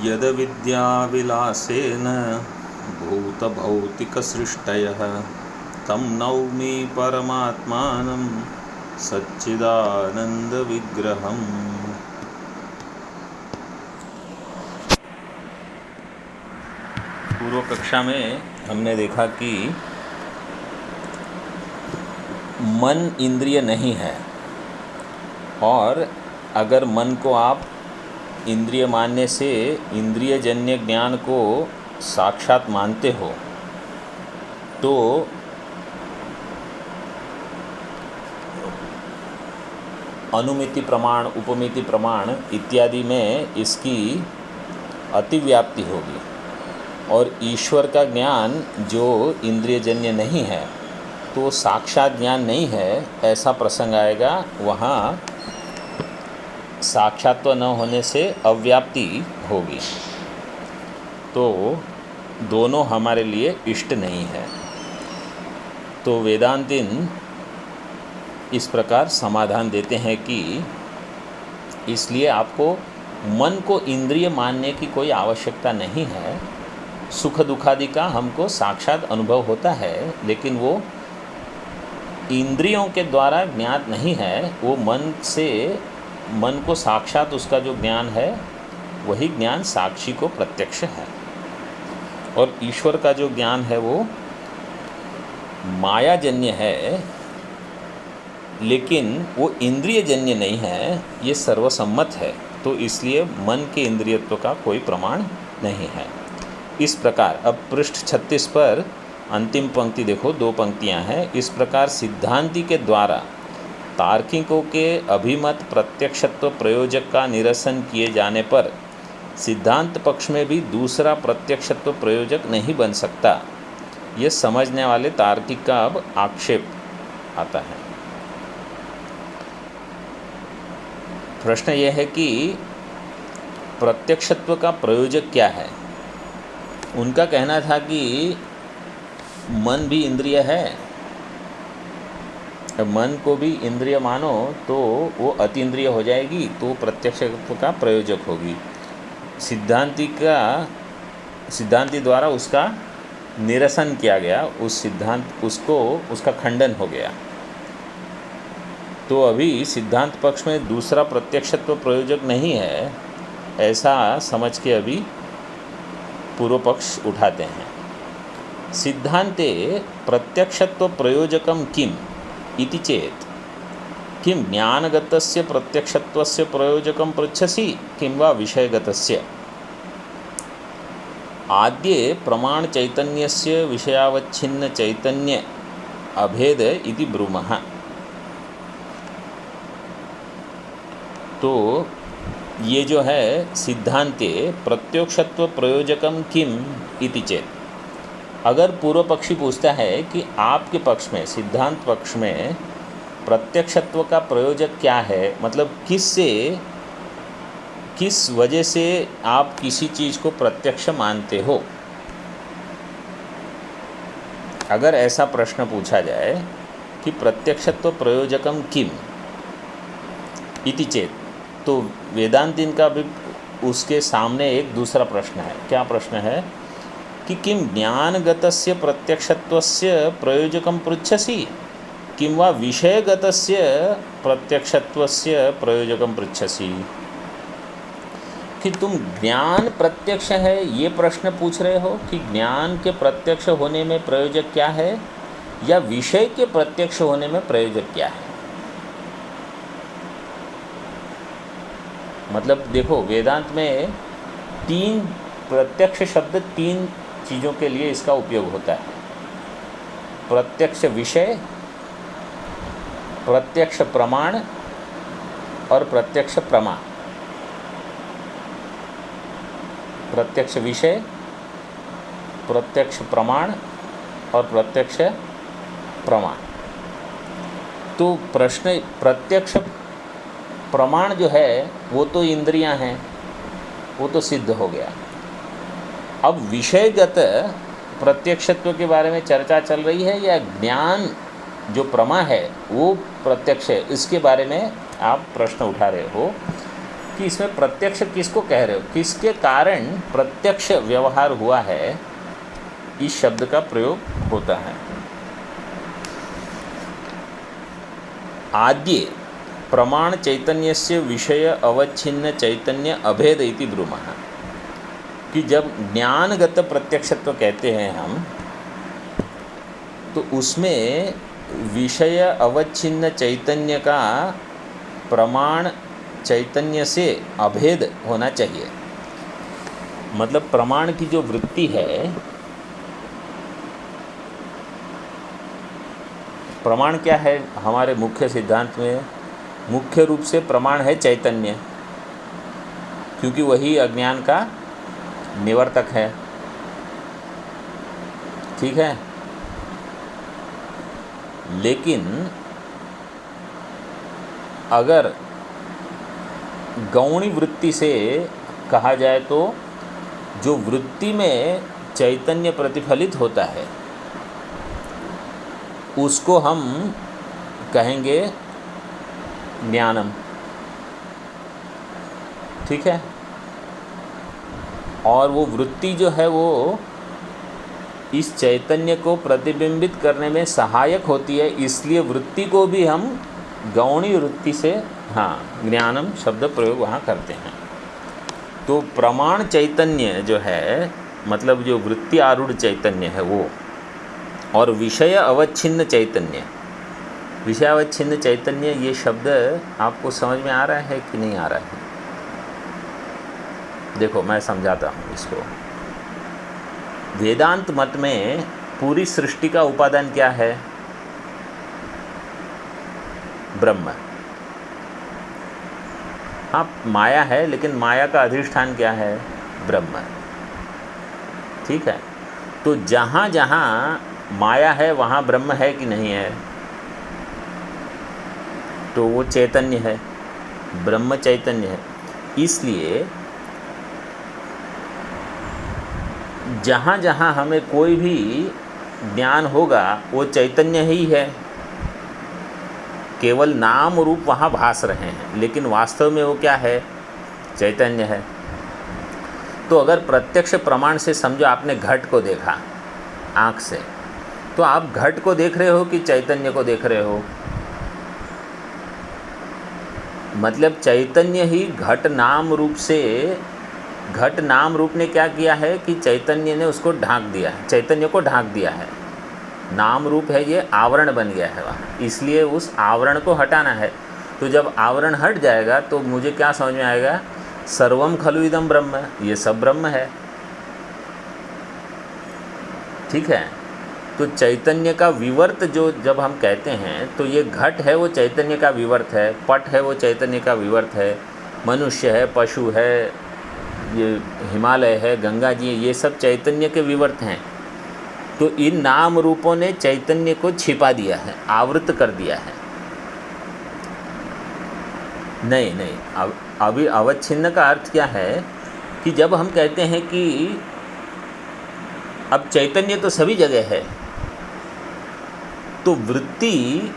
यद्विद्याविलासेन भूतभौतिकसृष्टयः तं नौमि परमात्मानं सच्चिदानंदविग्रहम्। पूर्व कक्षा में हमने देखा कि मन इंद्रिय नहीं है, और अगर मन को आप इंद्रिय मानने से इंद्रियजन्य ज्ञान को साक्षात मानते हो तो अनुमिति प्रमाण, उपमिति प्रमाण इत्यादि में इसकी अतिव्याप्ति होगी, और ईश्वर का ज्ञान जो इंद्रियजन्य नहीं है तो साक्षात ज्ञान नहीं है, ऐसा प्रसंग आएगा। वहाँ साक्षात्व न होने से अव्याप्ति होगी, तो दोनों हमारे लिए इष्ट नहीं है। तो वेदांतिन इस प्रकार समाधान देते हैं कि इसलिए आपको मन को इंद्रिय मानने की कोई आवश्यकता नहीं है। सुख दुखादि का हमको साक्षात अनुभव होता है, लेकिन वो इंद्रियों के द्वारा ज्ञात नहीं है। वो मन को साक्षात उसका जो ज्ञान है वही ज्ञान साक्षी को प्रत्यक्ष है, और ईश्वर का जो ज्ञान है वो मायाजन्य है, लेकिन वो इंद्रियजन्य नहीं है, ये सर्वसम्मत है। तो इसलिए मन के इंद्रियत्व का कोई प्रमाण नहीं है। इस प्रकार अब पृष्ठ 36 पर अंतिम पंक्ति देखो, 2 पंक्तियां हैं। इस प्रकार सिद्धांति के द्वारा तार्किकों के अभिमत प्रत्यक्षत्व प्रयोजक का निरसन किए जाने पर सिद्धांत पक्ष में भी दूसरा प्रत्यक्षत्व प्रयोजक नहीं बन सकता, ये समझने वाले तार्किक का अब आक्षेप आता है। प्रश्न यह है कि प्रत्यक्षत्व का प्रयोजक क्या है। उनका कहना था कि मन भी इंद्रिय है, मन को भी इंद्रिय मानो तो वो अतीन्द्रिय हो जाएगी, तो प्रत्यक्षत्व का प्रयोजक होगी। सिद्धांति द्वारा उसका निरसन किया गया, उसका खंडन हो गया। तो अभी सिद्धांत पक्ष में दूसरा प्रत्यक्षत्व प्रयोजक नहीं है, ऐसा समझ के अभी पूर्व पक्ष उठाते हैं। सिद्धांते प्रत्यक्षत्व प्रयोजकम किम इति चेत किम ज्ञानगतस्य प्रत्यक्षत्वस्य प्रयोजकं पृच्छसि किं वा विषयगतस्य। आद्ये प्रमाण चैतन्यस्य विषयावच्छिन्न चैतन्य अभेद इति ब्रूमः। तो ये जो है सिद्धांते प्रत्यक्षत्व प्रयोजकम किम इति चेत, अगर पूर्व पक्षी पूछता है कि आपके पक्ष में, सिद्धांत पक्ष में प्रत्यक्षत्व का प्रयोजक क्या है, मतलब किस वजह से आप किसी चीज़ को प्रत्यक्ष मानते हो, अगर ऐसा प्रश्न पूछा जाए कि प्रत्यक्षत्व प्रयोजकम किम इति चेत, तो वेदांतिन का भी उसके सामने एक दूसरा प्रश्न है। क्या प्रश्न है कि किं ज्ञानगतस्य प्रत्यक्षत्वस्य प्रयोजकं पृच्छसि किं वा विषयगतस्य प्रत्यक्षत्वस्य प्रयोजकं पृच्छसि। कि तुम ज्ञान प्रत्यक्ष है ये प्रश्न पूछ रहे हो कि ज्ञान के प्रत्यक्ष होने में प्रयोजक क्या है, या विषय के प्रत्यक्ष होने में प्रयोजक क्या है। मतलब देखो, वेदांत में 3 प्रत्यक्ष शब्द 3 चीज़ों के लिए इसका उपयोग होता है। प्रत्यक्ष विषय, प्रत्यक्ष प्रमाण और प्रत्यक्ष प्रमा। प्रत्यक्ष विषय, प्रत्यक्ष प्रमाण और प्रत्यक्ष प्रमाण। तो प्रश्न, प्रत्यक्ष प्रमाण जो है वो तो इंद्रियां हैं, वो तो सिद्ध हो गया। अब विषयगत प्रत्यक्षत्व के बारे में चर्चा चल रही है, या ज्ञान जो प्रमा है वो प्रत्यक्ष है, इसके बारे में आप प्रश्न उठा रहे हो। कि इसमें प्रत्यक्ष किसको कह रहे हो, किसके कारण प्रत्यक्ष व्यवहार हुआ है, इस शब्द का प्रयोग होता है। आद्ये प्रमाण चैतन्यस्य विषय अवच्छिन्न चैतन्य अभेद इति ब्रूमः, कि जब ज्ञानगत प्रत्यक्षत्व कहते हैं हम, तो उसमें विषय अवच्छिन्न चैतन्य का प्रमाण चैतन्य से अभेद होना चाहिए। मतलब प्रमाण की जो वृत्ति है, प्रमाण क्या है हमारे मुख्य सिद्धांत में, मुख्य रूप से प्रमाण है चैतन्य, क्योंकि वही अज्ञान का निवर्तक है। ठीक है, लेकिन अगर गौणी वृत्ति से कहा जाए तो जो वृत्ति में चैतन्य प्रतिफलित होता है उसको हम कहेंगे ज्ञानम। ठीक है, और वो वृत्ति जो है वो इस चैतन्य को प्रतिबिंबित करने में सहायक होती है, इसलिए वृत्ति को भी हम गौणी वृत्ति से ज्ञानम शब्द प्रयोग वहाँ करते हैं। तो प्रमाण चैतन्य जो है, मतलब जो वृत्ति आरूढ़ चैतन्य है वो, और विषय अवच्छिन्न चैतन्य, विषय अवच्छिन्न चैतन्य, ये शब्द आपको समझ में आ रहा है कि नहीं आ रहा है? देखो मैं समझाता हूँ इसको। वेदांत मत में पूरी सृष्टि का उपादान क्या है? ब्रह्म। हाँ, माया है, लेकिन माया का अधिष्ठान क्या है? ब्रह्म। ठीक है, तो जहाँ जहाँ माया है वहाँ ब्रह्म है कि नहीं है? तो वो चैतन्य है, ब्रह्म चैतन्य है। इसलिए जहाँ जहाँ हमें कोई भी ज्ञान होगा वो चैतन्य ही है, केवल नाम रूप वहाँ भास रहे हैं, लेकिन वास्तव में वो क्या है? चैतन्य है। तो अगर प्रत्यक्ष प्रमाण से समझो आपने घट को देखा आँख से, तो आप घट को देख रहे हो कि चैतन्य को देख रहे हो? मतलब चैतन्य ही घट नाम रूप से, घट नाम रूप ने क्या किया है कि चैतन्य ने उसको ढांक दिया है, चैतन्य को ढांक दिया है। नाम रूप है, ये आवरण बन गया है वहाँ, इसलिए उस आवरण को हटाना है। तो जब आवरण हट जाएगा तो मुझे क्या समझ में आएगा? सर्वम खलु इदम ब्रह्म, ये सब ब्रह्म है। ठीक है, तो चैतन्य का विवर्त जो जब हम कहते हैं, तो ये घट है वो चैतन्य का विवर्त है, पट है वो चैतन्य का विवर्त है, मनुष्य है, पशु है, ये हिमालय है, गंगा जी, ये सब चैतन्य के विवर्त हैं। तो इन नाम रूपों ने चैतन्य को छिपा दिया है, आवृत कर दिया है। नहीं, अभी अवच्छिन्न का अर्थ क्या है कि जब हम कहते हैं कि अब चैतन्य तो सभी जगह है, तो वृत्ति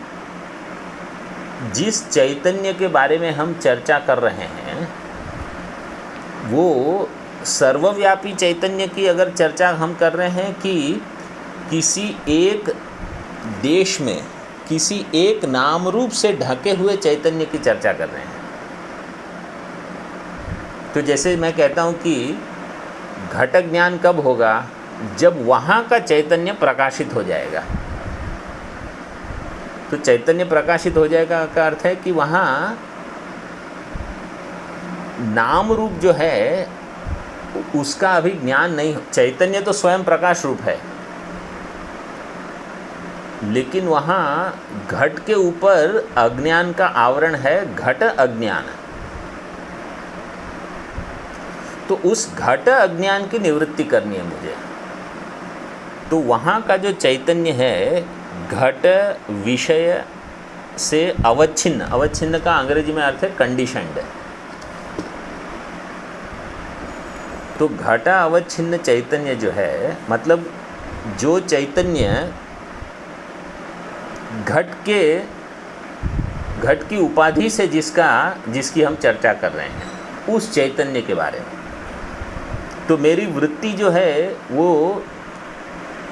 जिस चैतन्य के बारे में हम चर्चा कर रहे हैं वो सर्वव्यापी चैतन्य की अगर चर्चा हम कर रहे हैं कि किसी एक देश में किसी एक नाम रूप से ढके हुए चैतन्य की चर्चा कर रहे हैं, तो जैसे मैं कहता हूँ कि घट ज्ञान कब होगा? जब वहाँ का चैतन्य प्रकाशित हो जाएगा। तो चैतन्य प्रकाशित हो जाएगा का अर्थ है कि वहाँ नाम रूप जो है उसका अभी ज्ञान नहीं। चैतन्य तो स्वयं प्रकाश रूप है, लेकिन वहाँ घट के ऊपर अज्ञान का आवरण है, घट अज्ञान। तो उस घट अज्ञान की निवृत्ति करनी है मुझे। तो वहाँ का जो चैतन्य है घट विषय से अवच्छिन्न, अवच्छिन्न का अंग्रेजी में अर्थ है कंडीशनड। तो घटा अवच्छिन्न चैतन्य जो है, मतलब जो चैतन्य घट की उपाधि से जिसकी हम चर्चा कर रहे हैं, उस चैतन्य के बारे में। तो मेरी वृत्ति जो है वो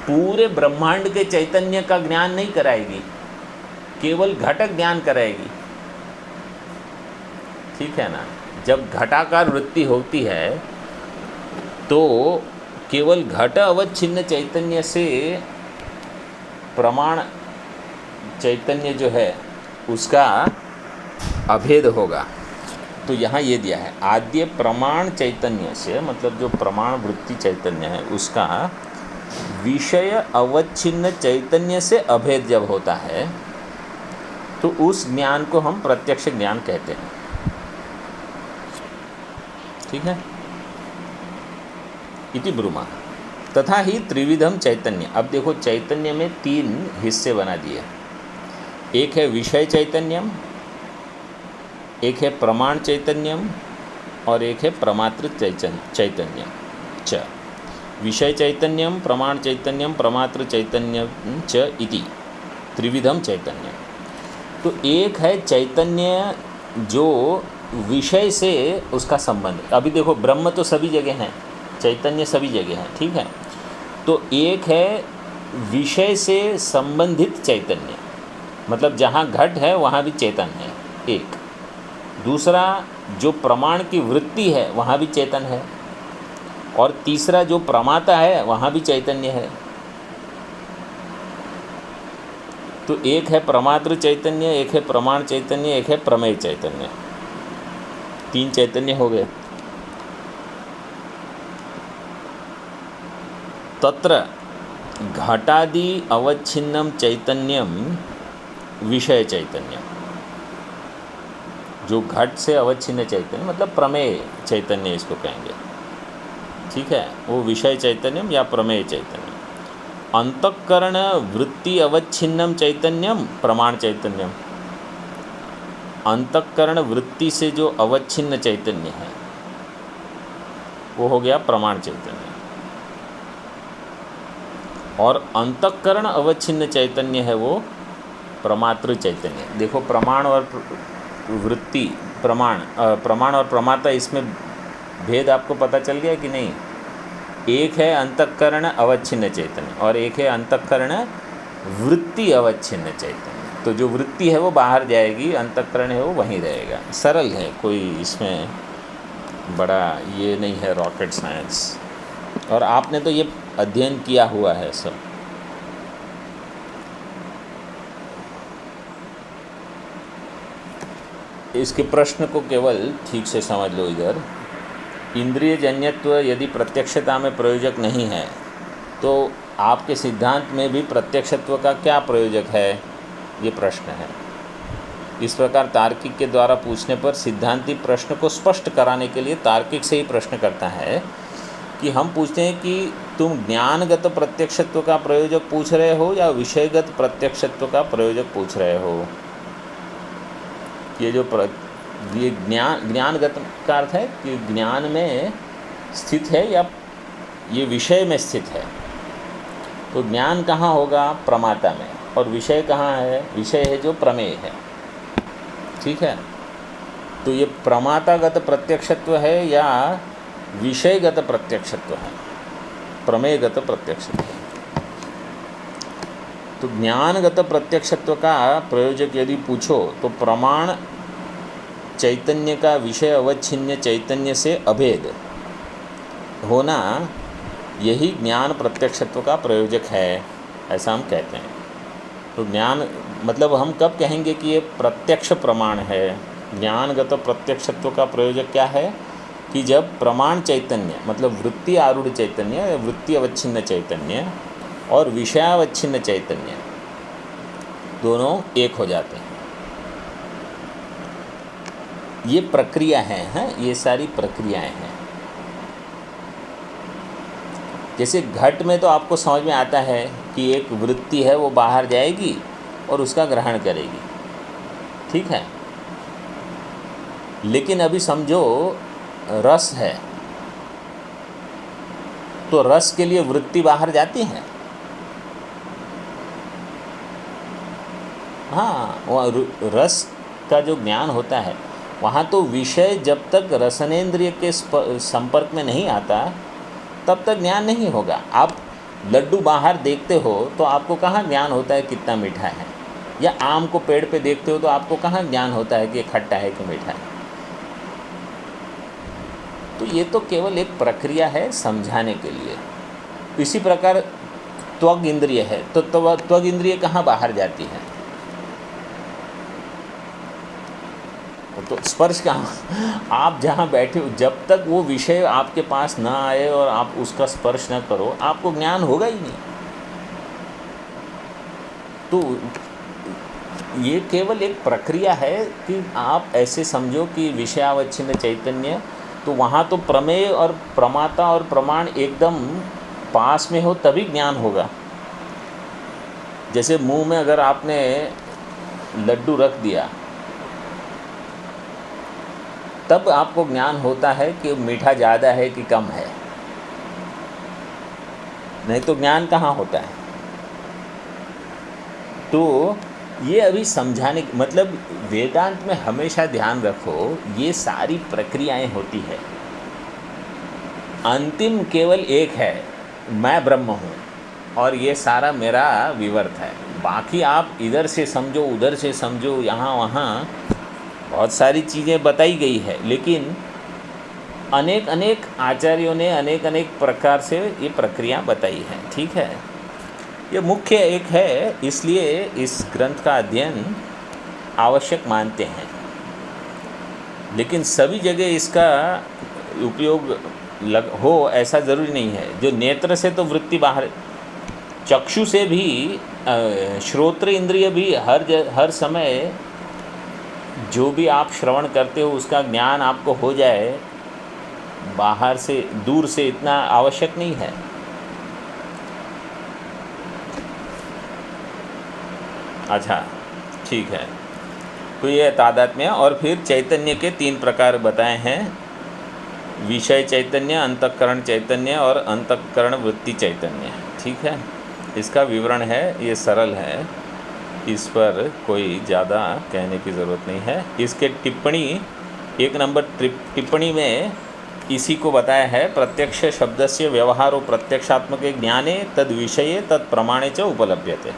पूरे ब्रह्मांड के चैतन्य का ज्ञान नहीं कराएगी, केवल घटक ज्ञान कराएगी। ठीक है ना। जब घटाकार वृत्ति होती है तो केवल घट अवच्छिन्न चैतन्य से प्रमाण चैतन्य जो है उसका अभेद होगा। तो यहाँ ये दिया है, आद्य प्रमाण चैतन्य से, मतलब जो प्रमाण वृत्ति चैतन्य है उसका विषय अवच्छिन्न चैतन्य से अभेद जब होता है तो उस ज्ञान को हम प्रत्यक्ष ज्ञान कहते हैं। ठीक है। इति ब्रूमा तथा ही त्रिविधम चैतन्य। अब देखो चैतन्य में 3 हिस्से बना दिए। एक है विषय चैतन्यम, एक है प्रमाण चैतन्यम और एक है प्रमात्र चैतन्यम च। विषय चैतन्यम, प्रमाण चैतन्यम, प्रमात्र चैतन्यम च इति त्रिविधम चैतन्य। तो एक है चैतन्य जो विषय से उसका संबंध। अभी देखो ब्रह्म तो सभी जगह है, चैतन्य सभी जगह है। ठीक है। तो एक है विषय से संबंधित चैतन्य, मतलब जहाँ घट है वहाँ भी चेतन है एक। दूसरा जो प्रमाण की वृत्ति है वहाँ भी चेतन है। और तीसरा जो प्रमाता है वहाँ भी चैतन्य है। तो एक है प्रमात्र चैतन्य, एक है प्रमाण चैतन्य, एक है प्रमेय चैतन्य। 3 चैतन्य हो गए। तत्र घटादि अवच्छिन्नम चैतन्यम विषय चैतन्य। जो घट से अवच्छिन्न चैतन्य मतलब प्रमेय चैतन्य इसको कहेंगे। ठीक है। वो विषय चैतन्यम या प्रमेय चैतन्य। अंतःकरण वृत्ति अवच्छिन्नम चैतन्यम प्रमाण चैतन्यम। अंतःकरण वृत्ति से जो अवच्छिन्न चैतन्य है वो हो गया प्रमाण चैतन्य। और अंतःकरण अवच्छिन्न चैतन्य है वो प्रमात्र चैतन्य। देखो प्रमाण और वृत्ति, प्रमाण और प्रमाता, इसमें भेद आपको पता चल गया कि नहीं। एक है अंतःकरण अवच्छिन्न चैतन्य और एक है अंतःकरण वृत्ति अवच्छिन्न चैतन्य। तो जो वृत्ति है वो बाहर जाएगी, अंतःकरण है वो वहीं रहेगा। सरल है, कोई इसमें बड़ा ये नहीं है रॉकेट साइंस। और आपने तो ये अध्ययन किया हुआ है सब। इसके प्रश्न को केवल ठीक से समझ लो। इधर इंद्रिय जन्यत्व यदि प्रत्यक्षता में प्रयोजक नहीं है तो आपके सिद्धांत में भी प्रत्यक्षत्व का क्या प्रयोजक है, ये प्रश्न है। इस प्रकार तार्किक के द्वारा पूछने पर सिद्धांती प्रश्न को स्पष्ट कराने के लिए तार्किक से ही प्रश्न करता है कि हम पूछते हैं कि तुम ज्ञानगत प्रत्यक्षत्व का प्रयोजक पूछ रहे हो या विषयगत प्रत्यक्षत्व का प्रयोजक पूछ रहे हो। ये ज्ञानगत का अर्थ है कि ज्ञान में स्थित है या ये विषय में स्थित है। तो ज्ञान कहाँ होगा, प्रमाता में। और विषय कहाँ है, विषय है जो प्रमेय है। ठीक है। तो ये प्रमातागत प्रत्यक्षत्व है या विषयगत प्रत्यक्षत्व है, प्रमेयगत प्रत्यक्षत्व। तो ज्ञानगत प्रत्यक्षत्व का प्रयोजक यदि पूछो तो प्रमाण चैतन्य का विषय अवच्छिन्न चैतन्य से अभेद होना यही ज्ञान प्रत्यक्षत्व का प्रयोजक है, ऐसा हम कहते हैं। तो ज्ञान मतलब हम कब कहेंगे कि ये प्रत्यक्ष प्रमाण है। ज्ञानगत प्रत्यक्षत्व का प्रयोजक क्या है कि जब प्रमाण चैतन्य मतलब वृत्ति आरूढ़ चैतन्य, वृत्ति अवच्छिन्न चैतन्य और विषयावच्छिन्न चैतन्य दोनों एक हो जाते हैं। ये प्रक्रिया है, ये सारी प्रक्रियाएं हैं। जैसे घट में तो आपको समझ में आता है कि एक वृत्ति है वो बाहर जाएगी और उसका ग्रहण करेगी। ठीक है। लेकिन अभी समझो रस है तो रस के लिए वृत्ति बाहर जाती है। हाँ, वह रस का जो ज्ञान होता है वहाँ तो विषय जब तक रसनेंद्रिय के संपर्क में नहीं आता तब तक ज्ञान नहीं होगा। आप लड्डू बाहर देखते हो तो आपको कहाँ ज्ञान होता है कितना मीठा है, या आम को पेड़ पे देखते हो तो आपको कहाँ ज्ञान होता है कि खट्टा है कि मीठा है। तो ये तो केवल एक प्रक्रिया है समझाने के लिए। इसी प्रकार त्वग इंद्रिय है, तो त्वग इंद्रिय कहाँ बाहर जाती है, तो स्पर्श कहाँ, आप जहाँ बैठे हो जब तक वो विषय आपके पास ना आए और आप उसका स्पर्श न करो आपको ज्ञान होगा ही नहीं। तो ये केवल एक प्रक्रिया है कि आप ऐसे समझो कि विषयावच्छिन्न चैतन्य, तो वहाँ तो प्रमेय और प्रमाता और प्रमाण एकदम पास में हो तभी ज्ञान होगा। जैसे मुंह में अगर आपने लड्डू रख दिया तब आपको ज्ञान होता है कि मीठा ज़्यादा है कि कम है, नहीं तो ज्ञान कहाँ होता है। तो ये अभी समझाने मतलब वेदांत में हमेशा ध्यान रखो ये सारी प्रक्रियाएं होती है, अंतिम केवल एक है, मैं ब्रह्म हूँ और ये सारा मेरा विवर्त है। बाकी आप इधर से समझो उधर से समझो यहाँ वहाँ बहुत सारी चीज़ें बताई गई है, लेकिन अनेक अनेक आचार्यों ने अनेक अनेक प्रकार से ये प्रक्रिया बताई है। ठीक है, ये मुख्य एक है, इसलिए इस ग्रंथ का अध्ययन आवश्यक मानते हैं। लेकिन सभी जगह इसका उपयोग हो ऐसा ज़रूरी नहीं है। जो नेत्र से तो वृत्ति बाहर, चक्षु से भी श्रोत्र इंद्रिय भी हर समय जो भी आप श्रवण करते हो उसका ज्ञान आपको हो जाए बाहर से दूर से इतना आवश्यक नहीं है। अच्छा ठीक है, तो ये तादात्म्य। और फिर चैतन्य के 3 प्रकार बताए हैं, विषय चैतन्य, अंतःकरण चैतन्य और अंतःकरण वृत्ति चैतन्य। ठीक है, इसका विवरण है, ये सरल है, इस पर कोई ज़्यादा कहने की ज़रूरत नहीं है। इसके टिप्पणी 1 नंबर टिप्पणी में इसी को बताया है, प्रत्यक्ष शब्दस्य व्यवहारो प्रत्यक्षात्मक ज्ञाने तद विषये तद प्रमाणे च उपलभ्यते,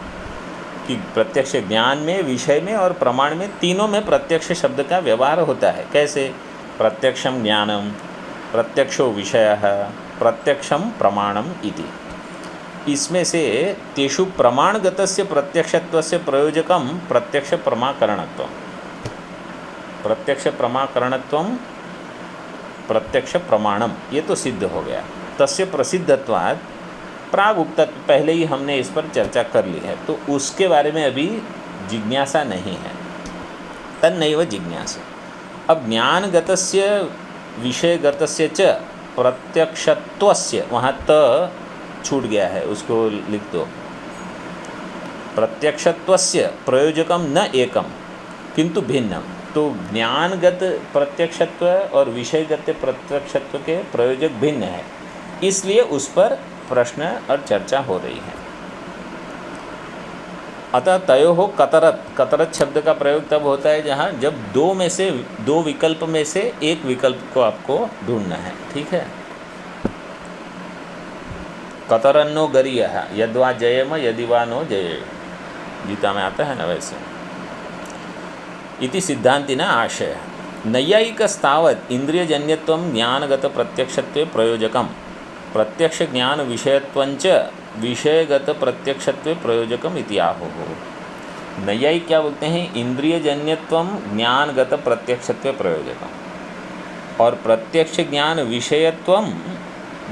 कि प्रत्यक्ष ज्ञान में, विषय में और प्रमाण में, तीनों में प्रत्यक्ष शब्द का व्यवहार होता है। कैसे? प्रत्यक्षम ज्ञानम, प्रत्यक्षो विषयः, प्रत्यक्षम प्रमाणम इति। इसमें से तेषु प्रमाणगतस्य प्रत्यक्षत्वस्य प्रयोजकम प्रत्यक्ष प्रमाकरणत्वम, प्रत्यक्ष प्रमाकरणत्वम प्रत्यक्ष प्रमाणम, ये तो सिद्ध हो गया। तस्य प्रसिद्धत्वात् प्राग उक्त, पहले ही हमने इस पर चर्चा कर ली है, तो उसके बारे में अभी जिज्ञासा नहीं है। तन्नैव जिज्ञासा। अब ज्ञानगतस्य विषयगतस्य च प्रत्यक्षत्वस्य, वहाँ त छूट गया है, उसको लिख दो। प्रत्यक्षत्वस्य प्रयोजकम न एकम किंतु भिन्नम, तो ज्ञानगत प्रत्यक्षत्व और विषयगत प्रत्यक्षत्व के प्रयोजक भिन्न है, इसलिए उस पर प्रश्न और चर्चा हो रही है। अतः तयोः कतरत, कतरत शब्द का प्रयोग तब होता है जहाँ जब दो विकल्प में से एक विकल्प को आपको ढूंढना है। ठीक है, कतरन्नो गरीयः यद्वा जयेम यदि वा नो जये, गीता में आता है ना वैसे। इति सिद्धांतिना आशय। नैयायिकस्तावत् इंद्रियजन्यत्वं ज्ञानगत प्रत्यक्षत्वे प्रयोजकम, प्रत्यक्ष ज्ञान विषयत्वंच विषयगत प्रत्यक्षत्वे प्रयोजकम इति आहुः। नैयायिक क्या बोलते हैं? इंद्रियजन्यत्वं ज्ञानगत प्रत्यक्षत्वे प्रयोजकम, और प्रत्यक्ष ज्ञान विषयत्वम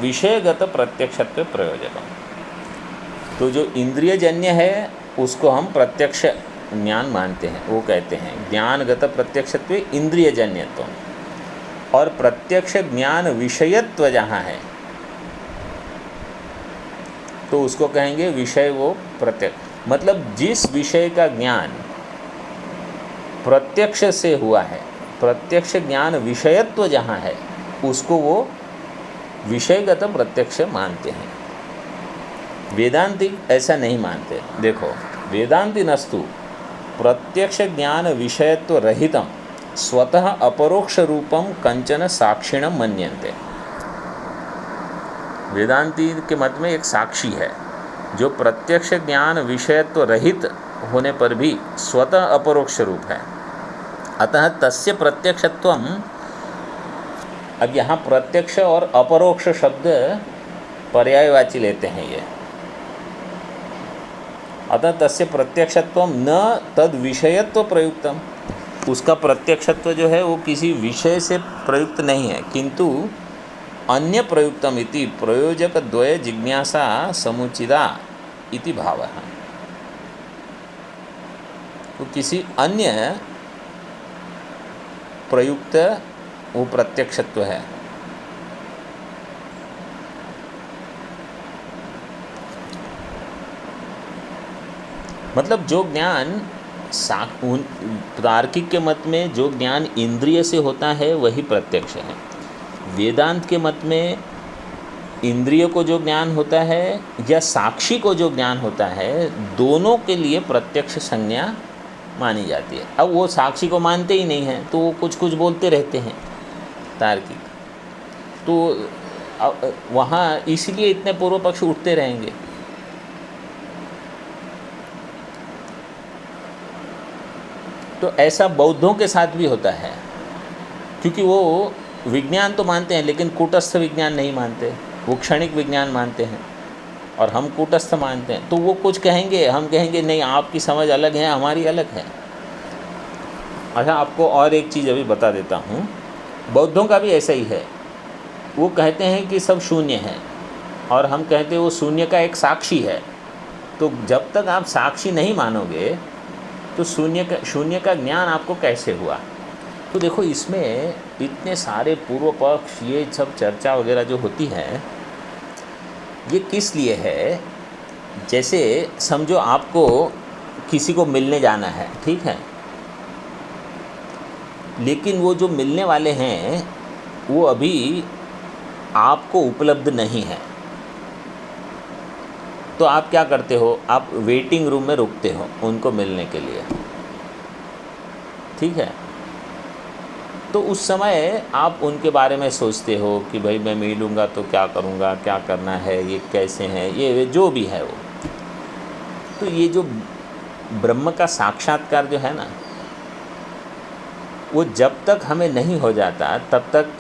विषयगत प्रत्यक्षत्व प्रयोजकम। तो जो इंद्रियजन्य है उसको हम प्रत्यक्ष ज्ञान मानते हैं, वो कहते हैं ज्ञानगत प्रत्यक्षत्व इंद्रियजन्यत्व, और प्रत्यक्ष ज्ञान विषयत्व जहाँ है तो उसको कहेंगे विषय, वो प्रत्यक्ष, मतलब जिस विषय का ज्ञान प्रत्यक्ष से हुआ है, प्रत्यक्ष ज्ञान विषयत्व जहाँ है उसको वो विषयगत प्रत्यक्ष मानते हैं। वेदांती ऐसा नहीं मानते। देखो, वेदांती नस्तु प्रत्यक्ष ज्ञान विषयत्व रहितम स्वतः अपरोक्ष रूपम कंचन साक्षिणम मन्यन्ते। वेदांती के मत में एक साक्षी है जो प्रत्यक्ष ज्ञान विषयत्व रहित होने पर भी स्वतः अपरोक्ष रूप है। अतः तस्य प्रत्यक्षत्वम, अब यहाँ प्रत्यक्ष और अपरोक्ष शब्द पर्यायवाची लेते हैं ये। अतः तस्य प्रत्यक्षत्वम न तद विषयत्व प्रयुक्तम, उसका प्रत्यक्षत्व जो है वो किसी विषय से प्रयुक्त नहीं है, किंतु अन्य प्रयुक्तम इति प्रयोजक द्वय जिज्ञासा समुचिता इति भावः, तो किसी अन्य प्रयुक्त वो प्रत्यक्षत्व है। मतलब जो ज्ञान तार्किक के मत में जो ज्ञान इंद्रिय से होता है वही प्रत्यक्ष है। वेदांत के मत में इंद्रिय को जो ज्ञान होता है या साक्षी को जो ज्ञान होता है, दोनों के लिए प्रत्यक्ष संज्ञा मानी जाती है। अब वो साक्षी को मानते ही नहीं हैं तो वो कुछ कुछ बोलते रहते हैं तार्किक, तो वहाँ इसलिए इतने पूर्व पक्ष उठते रहेंगे। तो ऐसा बौद्धों के साथ भी होता है, क्योंकि वो विज्ञान तो मानते हैं लेकिन कूटस्थ विज्ञान नहीं मानते, वो क्षणिक विज्ञान मानते हैं और हम कूटस्थ मानते हैं। तो वो कुछ कहेंगे, हम कहेंगे नहीं आपकी समझ अलग है, हमारी अलग है। अच्छा, आपको और एक चीज़ अभी बता देता हूँ, बौद्धों का भी ऐसा ही है। वो कहते हैं कि सब शून्य है और हम कहते हैं वो शून्य का एक साक्षी है। तो जब तक आप साक्षी नहीं मानोगे तो शून्य का ज्ञान आपको कैसे हुआ? तो देखो, इसमें इतने सारे पूर्व पक्ष, ये सब चर्चा वगैरह जो होती है, ये किस लिए है? जैसे समझो आपको किसी को मिलने जाना है, ठीक है, लेकिन वो जो मिलने वाले हैं वो अभी आपको उपलब्ध नहीं है, तो आप क्या करते हो? आप वेटिंग रूम में रुकते हो उनको मिलने के लिए, ठीक है। तो उस समय आप उनके बारे में सोचते हो कि भाई मैं मिलूँगा तो क्या करूँगा, क्या करना है, ये कैसे हैं, ये जो भी है वो। तो ये जो ब्रह्म का साक्षात्कार जो है ना, वो जब तक हमें नहीं हो जाता तब तक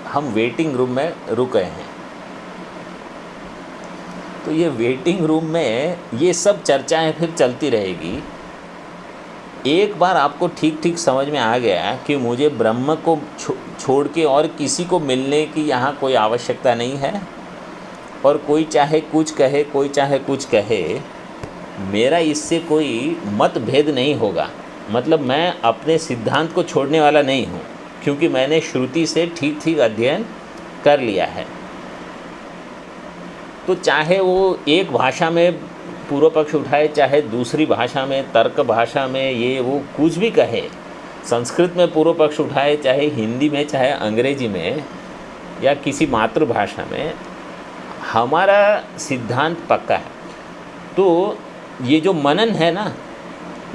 हम वेटिंग रूम में रुके हैं। तो ये वेटिंग रूम में ये सब चर्चाएं फिर चलती रहेगी। एक बार आपको ठीक ठीक समझ में आ गया कि मुझे ब्रह्म को छोड़ के और किसी को मिलने की यहाँ कोई आवश्यकता नहीं है, और कोई चाहे कुछ कहे, कोई चाहे कुछ कहे, मेरा इससे कोई मतभेद नहीं होगा। मतलब मैं अपने सिद्धांत को छोड़ने वाला नहीं हूँ, क्योंकि मैंने श्रुति से ठीक ठीक अध्ययन कर लिया है। तो चाहे वो एक भाषा में पूर्व पक्ष उठाए, चाहे दूसरी भाषा में, तर्क भाषा में, ये वो कुछ भी कहे, संस्कृत में पूर्व पक्ष उठाए, चाहे हिंदी में, चाहे अंग्रेजी में, या किसी मातृभाषा में, हमारा सिद्धांत पक्का है। तो ये जो मनन है ना,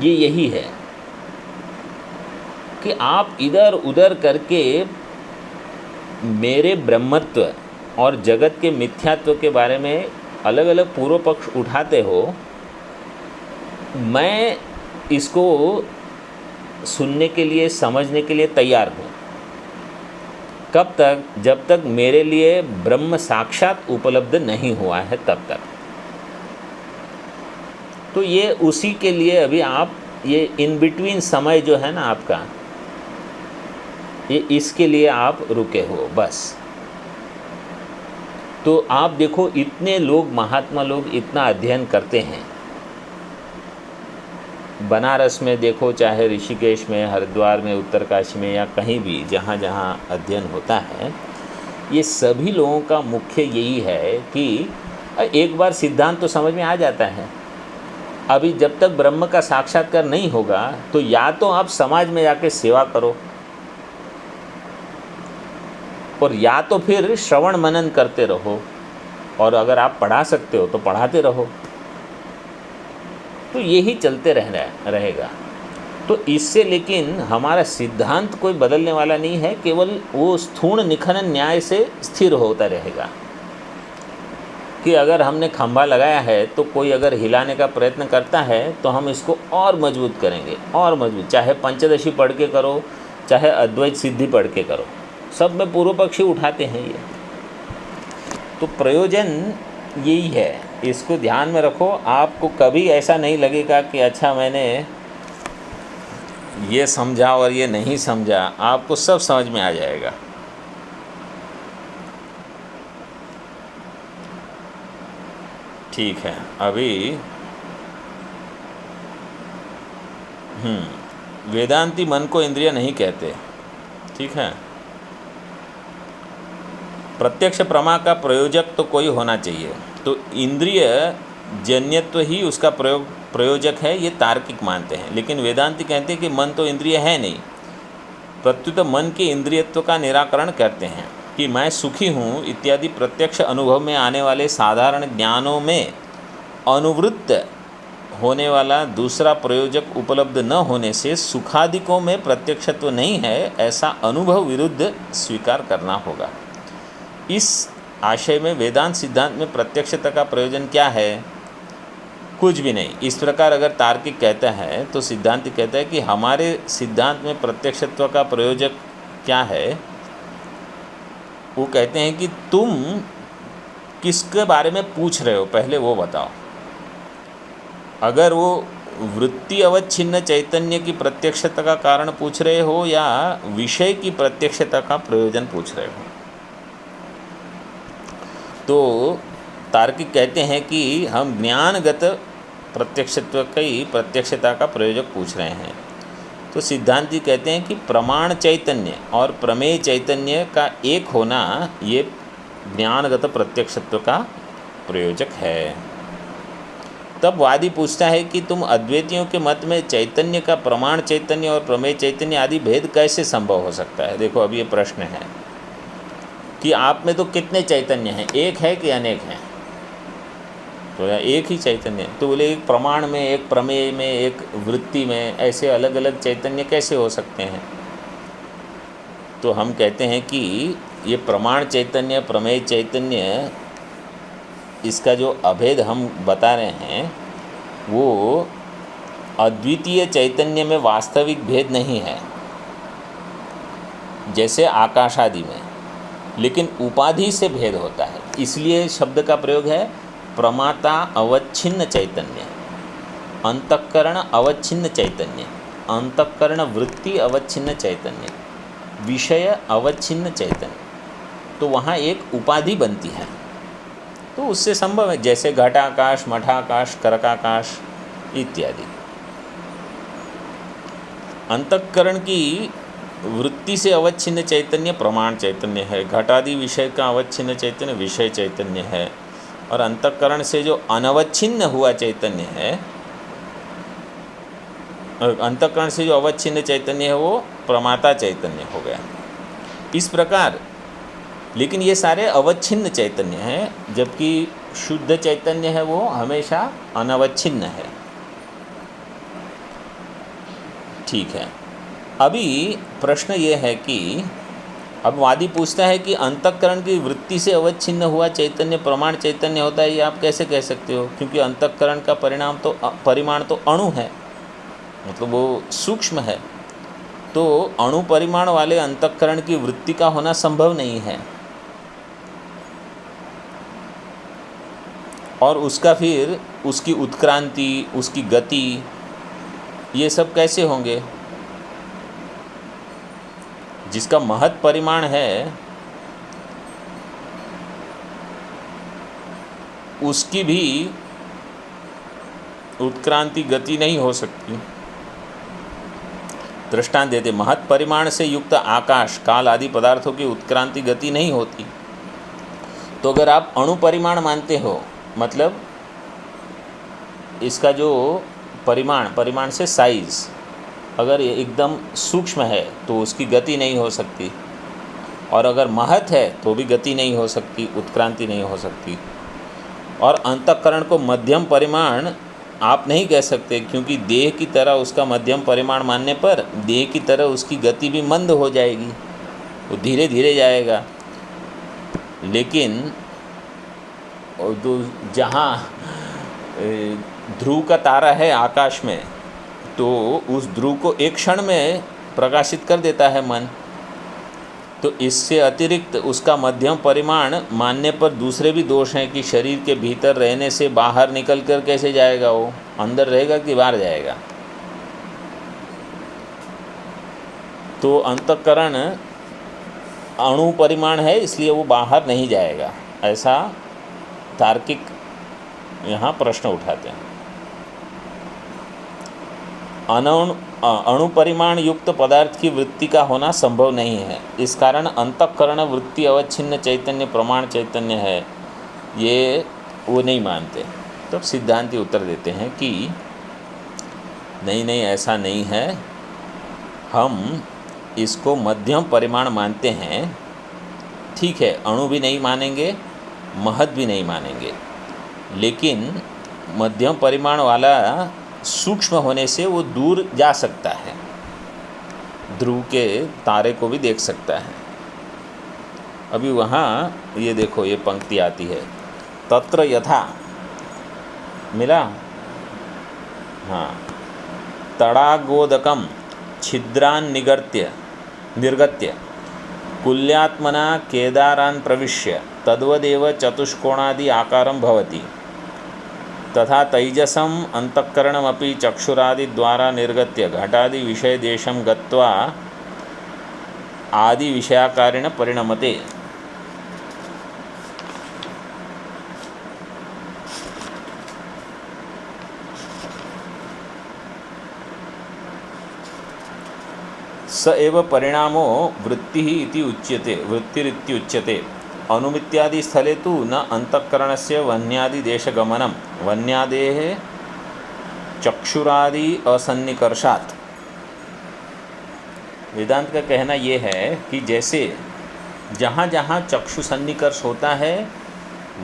ये यही है कि आप इधर उधर करके मेरे ब्रह्मत्व और जगत के मिथ्यात्व के बारे में अलग अलग पूर्व पक्ष उठाते हो। मैं इसको सुनने के लिए, समझने के लिए तैयार हूँ। कब तक? जब तक मेरे लिए ब्रह्म साक्षात उपलब्ध नहीं हुआ है तब तक। तो ये उसी के लिए अभी आप ये इन बिटवीन समय जो है ना आपका, ये इसके लिए आप रुके हो बस। तो आप देखो, इतने लोग, महात्मा लोग इतना अध्ययन करते हैं। बनारस में देखो, चाहे ऋषिकेश में, हरिद्वार में, उत्तरकाशी में, या कहीं भी जहाँ जहाँ अध्ययन होता है, ये सभी लोगों का मुख्य यही है कि एक बार सिद्धांत तो समझ में आ जाता है। अभी जब तक ब्रह्म का साक्षात्कार नहीं होगा तो या तो आप समाज में जाके सेवा करो, और या तो फिर श्रवण मनन करते रहो, और अगर आप पढ़ा सकते हो तो पढ़ाते रहो। तो यही चलते रहेगा। तो इससे लेकिन हमारा सिद्धांत कोई बदलने वाला नहीं है, केवल वो स्थूल निखनन न्याय से स्थिर होता रहेगा कि अगर हमने खंभा लगाया है तो कोई अगर हिलाने का प्रयत्न करता है तो हम इसको और मजबूत करेंगे, और मजबूत, चाहे पंचदशी पढ़ के करो, चाहे अद्वैत सिद्धि पढ़ के करो, सब में पूर्व पक्षी उठाते हैं ये। तो प्रयोजन यही है, इसको ध्यान में रखो। आपको कभी ऐसा नहीं लगेगा कि अच्छा मैंने ये समझा और ये नहीं समझा, आपको सब समझ में आ जाएगा। ठीक है, अभी वेदांती मन को इंद्रिय नहीं कहते। ठीक है, प्रत्यक्ष प्रमा का प्रयोजक तो कोई होना चाहिए, तो इंद्रिय जन्यत्व ही उसका प्रयोजक है, ये तार्किक मानते हैं। लेकिन वेदांती कहते हैं कि मन तो इंद्रिय है नहीं, प्रत्युत मन के इंद्रियत्व का निराकरण करते हैं कि मैं सुखी हूँ इत्यादि प्रत्यक्ष अनुभव में आने वाले साधारण ज्ञानों में अनुवृत्त होने वाला दूसरा प्रयोजक उपलब्ध न होने से सुखादिकों में प्रत्यक्षत्व नहीं है, ऐसा अनुभव विरुद्ध स्वीकार करना होगा। इस आशय में वेदांत सिद्धांत में प्रत्यक्षता का प्रयोजन क्या है? कुछ भी नहीं। इस प्रकार अगर तार्किक कहता है तो सिद्धांत कहता है कि हमारे सिद्धांत में प्रत्यक्षत्व का प्रयोजक क्या है? वो कहते हैं कि तुम किसके बारे में पूछ रहे हो, पहले वो बताओ। अगर वो वृत्ति अवच्छिन्न चैतन्य की प्रत्यक्षता का कारण पूछ रहे हो या विषय की प्रत्यक्षता का प्रयोजन पूछ रहे हो, तो तार्किक कहते हैं कि हम ज्ञानगत प्रत्यक्षत्व की प्रत्यक्षता का प्रयोजक पूछ रहे हैं। तो सिद्धांती कहते हैं कि प्रमाण चैतन्य और प्रमेय चैतन्य का एक होना ये ज्ञानगत प्रत्यक्षत्व का प्रयोजक है। तब वादी पूछता है कि तुम अद्वैतियों के मत में चैतन्य का प्रमाण चैतन्य और प्रमेय चैतन्य आदि भेद कैसे संभव हो सकता है? देखो, अब ये प्रश्न है कि आप में तो कितने चैतन्य हैं, एक है कि अनेक हैं? तो एक ही चैतन्य। तो बोले एक प्रमाण में, एक प्रमेय में, एक वृत्ति में, ऐसे अलग अलग चैतन्य कैसे हो सकते हैं? तो हम कहते हैं कि ये प्रमाण चैतन्य, प्रमेय चैतन्य, इसका जो अभेद हम बता रहे हैं वो अद्वितीय चैतन्य में वास्तविक भेद नहीं है, जैसे आकाश आदि में, लेकिन उपाधि से भेद होता है। इसलिए शब्द का प्रयोग है प्रमाता अवच्छिन्न चैतन्य, अंतःकरण अवच्छिन्न चैतन्य, अंतःकरण वृत्ति अवच्छिन्न चैतन्य, विषय अवच्छिन्न चैतन्य। तो वहाँ एक उपाधि बनती है, तो उससे संभव है, जैसे घटाकाश, मठाकाश, करकाकाश इत्यादि। अंतःकरण की वृत्ति से अवच्छिन्न चैतन्य प्रमाण चैतन्य है, घटादि विषय का अवच्छिन्न चैतन्य विषय चैतन्य है, और अंतःकरण से जो अनवच्छिन्न हुआ चैतन्य है, अंतःकरण से जो अवच्छिन्न चैतन्य है वो प्रमाता चैतन्य हो गया। इस प्रकार, लेकिन ये सारे अवच्छिन्न चैतन्य हैं, जबकि शुद्ध चैतन्य है वो हमेशा अनवच्छिन्न है। ठीक है, अभी प्रश्न ये है कि अब वादी पूछता है कि अंतःकरण की वृत्ति से अवच्छिन्न हुआ चैतन्य प्रमाण चैतन्य होता है, ये आप कैसे कह सकते हो? क्योंकि अंतःकरण का परिमाण तो अणु है, मतलब वो सूक्ष्म है, तो अणु परिमाण वाले अंतःकरण की वृत्ति का होना संभव नहीं है। और उसका फिर उसकी उत्क्रांति, उसकी गति, ये सब कैसे होंगे? जिसका महत् परिमाण है उसकी भी उत्क्रांति गति नहीं हो सकती। दृष्टांत देते, महत् परिमाण से युक्त आकाश, काल आदि पदार्थों की उत्क्रांति गति नहीं होती। तो अगर आप अणु परिमाण मानते हो, मतलब इसका जो परिमाण से साइज़ अगर एकदम सूक्ष्म है तो उसकी गति नहीं हो सकती, और अगर महत् है तो भी गति नहीं हो सकती, उत्क्रांति नहीं हो सकती। और अंतःकरण को मध्यम परिमाण आप नहीं कह सकते, क्योंकि देह की तरह उसका मध्यम परिमाण मानने पर देह की तरह उसकी गति भी मंद हो जाएगी, वो धीरे धीरे जाएगा। लेकिन जहाँ ध्रुव का तारा है आकाश में, तो उस ध्रुव को एक क्षण में प्रकाशित कर देता है मन। तो इससे अतिरिक्त उसका मध्यम परिमाण मानने पर दूसरे भी दोष हैं कि शरीर के भीतर रहने से बाहर निकल कर कैसे जाएगा, वो अंदर रहेगा कि बाहर जाएगा। तो अंतःकरण अणु परिमाण है, इसलिए वो बाहर नहीं जाएगा, ऐसा तार्किक यहाँ प्रश्न उठाते हैं। अणु परिमाण युक्त पदार्थ की वृत्ति का होना संभव नहीं है। इस कारण अंतःकरण वृत्ति अवच्छिन्न चैतन्य प्रमाण चैतन्य है, ये वो नहीं मानते। तब सिद्धांती उत्तर देते हैं कि नहीं, ऐसा नहीं है, हम इसको मध्यम परिमाण मानते हैं। ठीक है, अणु भी नहीं मानेंगे, महत भी नहीं मानेंगे, लेकिन मध्यम परिमाण वाला सूक्ष्म होने से वो दूर जा सकता है, ध्रुव के तारे को भी देख सकता है। अभी वहाँ ये देखो, ये पंक्ति आती है, तत्र यथा, मिला? हाँ, तड़ागोदकम छिद्रान् निर्गत्य कुल्यात्मना केदारान् प्रविश्य तद्वदेव चतुष्कोणादि आकारं भवति, तथा तैजसम अंतःकरणमपि चक्षुरादि द्वारा निर्गत्य घटादि विषय देशं गत्वा आदि विषयाकारेण परिणमते। स एव परिणामो वृत्तिः इति उच्यते, वृत्तिरित्युच्यते। अनुमित्यादि स्थले तु न अंतःकरणस्य वन्यादिदेशगमनं वन्यादेः चक्षुरादि असन्निकर्षात्। वेदांत का कहना ये है कि जैसे जहाँ जहाँ चक्षु सन्निकर्ष होता है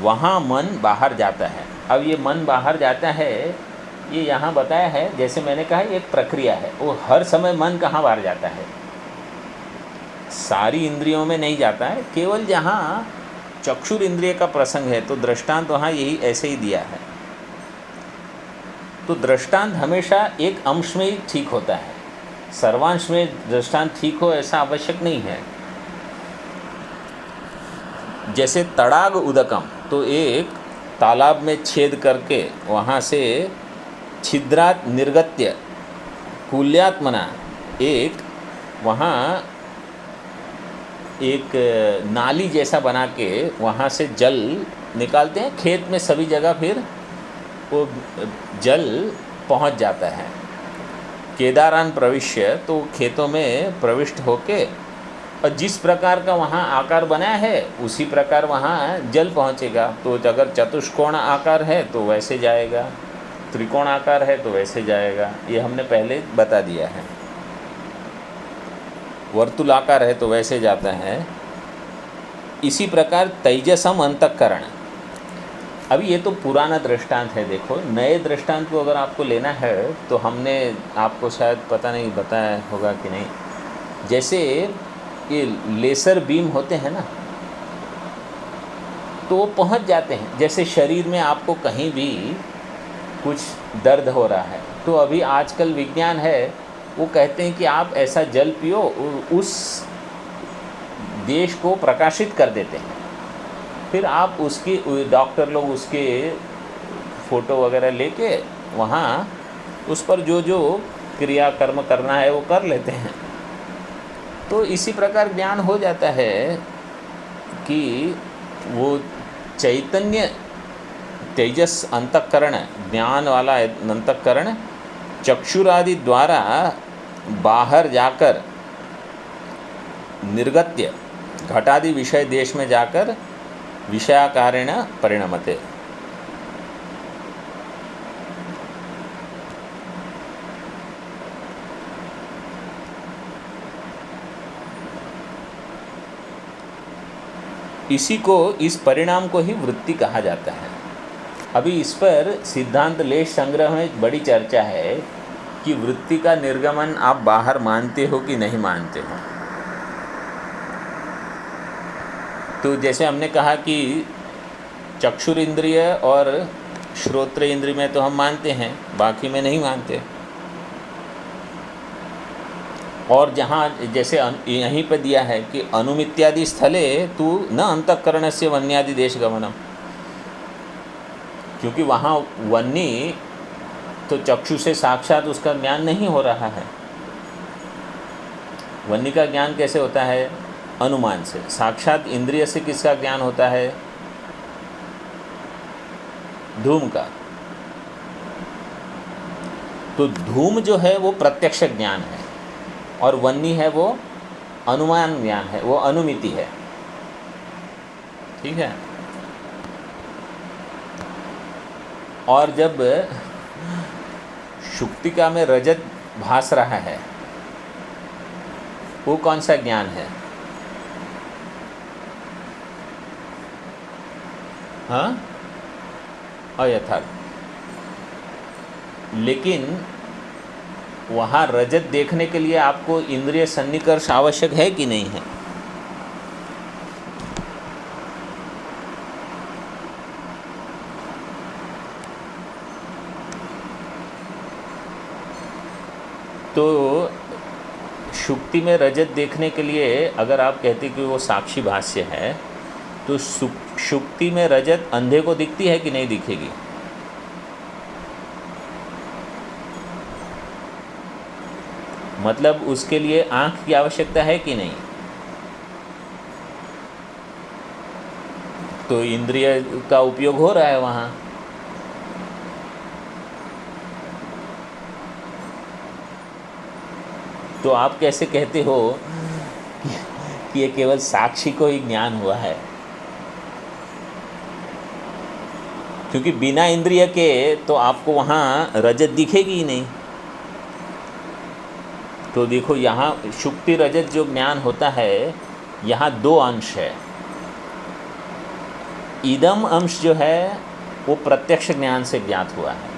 वहाँ मन बाहर जाता है। अब ये मन बाहर जाता है, ये यहाँ बताया है, जैसे मैंने कहा ये एक प्रक्रिया है। वो हर समय मन कहाँ बाहर जाता है, सारी इंद्रियों में नहीं जाता है, केवल जहाँ चक्षुर इंद्रिय का प्रसंग है तो दृष्टांत वहाँ यही ऐसे ही दिया है। तो दृष्टांत हमेशा एक अंश में ही ठीक होता है, सर्वांश में दृष्टांत ठीक हो ऐसा आवश्यक नहीं है। जैसे तड़ाग उदकम, तो एक तालाब में छेद करके वहाँ से छिद्रात निर्गत्य कुल्यात्मना, एक वहाँ एक नाली जैसा बना के वहाँ से जल निकालते हैं खेत में, सभी जगह फिर वो जल पहुँच जाता है। केदारान प्रविश्य, तो खेतों में प्रविष्ट होके, और जिस प्रकार का वहाँ आकार बनाया है उसी प्रकार वहाँ जल पहुँचेगा। तो अगर चतुष्कोण आकार है तो वैसे जाएगा, त्रिकोण आकार है तो वैसे जाएगा, ये हमने पहले बता दिया है। वर्तुलाकार है तो वैसे जाता है। इसी प्रकार तेजसम अंतःकरण, अभी ये तो पुराना दृष्टांत है। देखो, नए दृष्टांत को अगर आपको लेना है तो हमने आपको शायद पता नहीं बताया होगा कि नहीं, जैसे ये लेसर बीम होते हैं ना, तो वो पहुंच जाते हैं। जैसे शरीर में आपको कहीं भी कुछ दर्द हो रहा है तो अभी आजकल विज्ञान है, वो कहते हैं कि आप ऐसा जल पियो, उस देश को प्रकाशित कर देते हैं। फिर आप उसकी, डॉक्टर लोग उसके फ़ोटो वगैरह लेके वहाँ उस पर जो जो क्रियाकर्म करना है वो कर लेते हैं। तो इसी प्रकार ज्ञान हो जाता है कि वो चैतन्य तेजस अंतःकरण, ज्ञान वाला अंतःकरण चक्षुरादि द्वारा बाहर जाकर निर्गत्य घटादि विषय देश में जाकर विषयाकारेण परिणमते। इसी को, इस परिणाम को ही वृत्ति कहा जाता है। अभी इस पर सिद्धांत लेश संग्रह में बड़ी चर्चा है कि वृत्ति का निर्गमन आप बाहर मानते हो कि नहीं मानते हो। तो जैसे हमने कहा कि चक्षुर इंद्रिय और श्रोत्र इंद्रिय में तो हम मानते हैं, बाकी में नहीं मानते। और जहाँ जैसे यहीं पर दिया है कि अनुमित्यादि स्थले तू न अंतःकरणस्य वन्यादि देश गमनम, क्योंकि वहाँ वन्नी तो चक्षु से साक्षात उसका ज्ञान नहीं हो रहा है। वन्नी का ज्ञान कैसे होता है? अनुमान से। साक्षात इंद्रिय से किसका ज्ञान होता है? धूम का। तो धूम जो है वो प्रत्यक्ष ज्ञान है और वन्नी है वो अनुमान ज्ञान है, वो अनुमिति है। ठीक है। और जब शुक्तिका में रजत भास रहा है, वो कौन सा ज्ञान है? हाँ, अयथार्थ। लेकिन वहाँ रजत देखने के लिए आपको इंद्रिय सन्निकर्ष आवश्यक है कि नहीं है? तो शुक्ति में रजत देखने के लिए अगर आप कहते कि वो साक्षी भाष्य है, तो शुक्ति में रजत अंधे को दिखती है कि नहीं दिखेगी? मतलब उसके लिए आँख की आवश्यकता है कि नहीं? तो इंद्रिय का उपयोग हो रहा है वहाँ। तो आप कैसे कहते हो कि ये केवल साक्षी को ही ज्ञान हुआ है? क्योंकि बिना इंद्रिय के तो आपको वहाँ रजत दिखेगी ही नहीं। तो देखो यहाँ शुक्ति रजत जो ज्ञान होता है, यहाँ दो अंश है। इदम अंश जो है वो प्रत्यक्ष ज्ञान से ज्ञात हुआ है,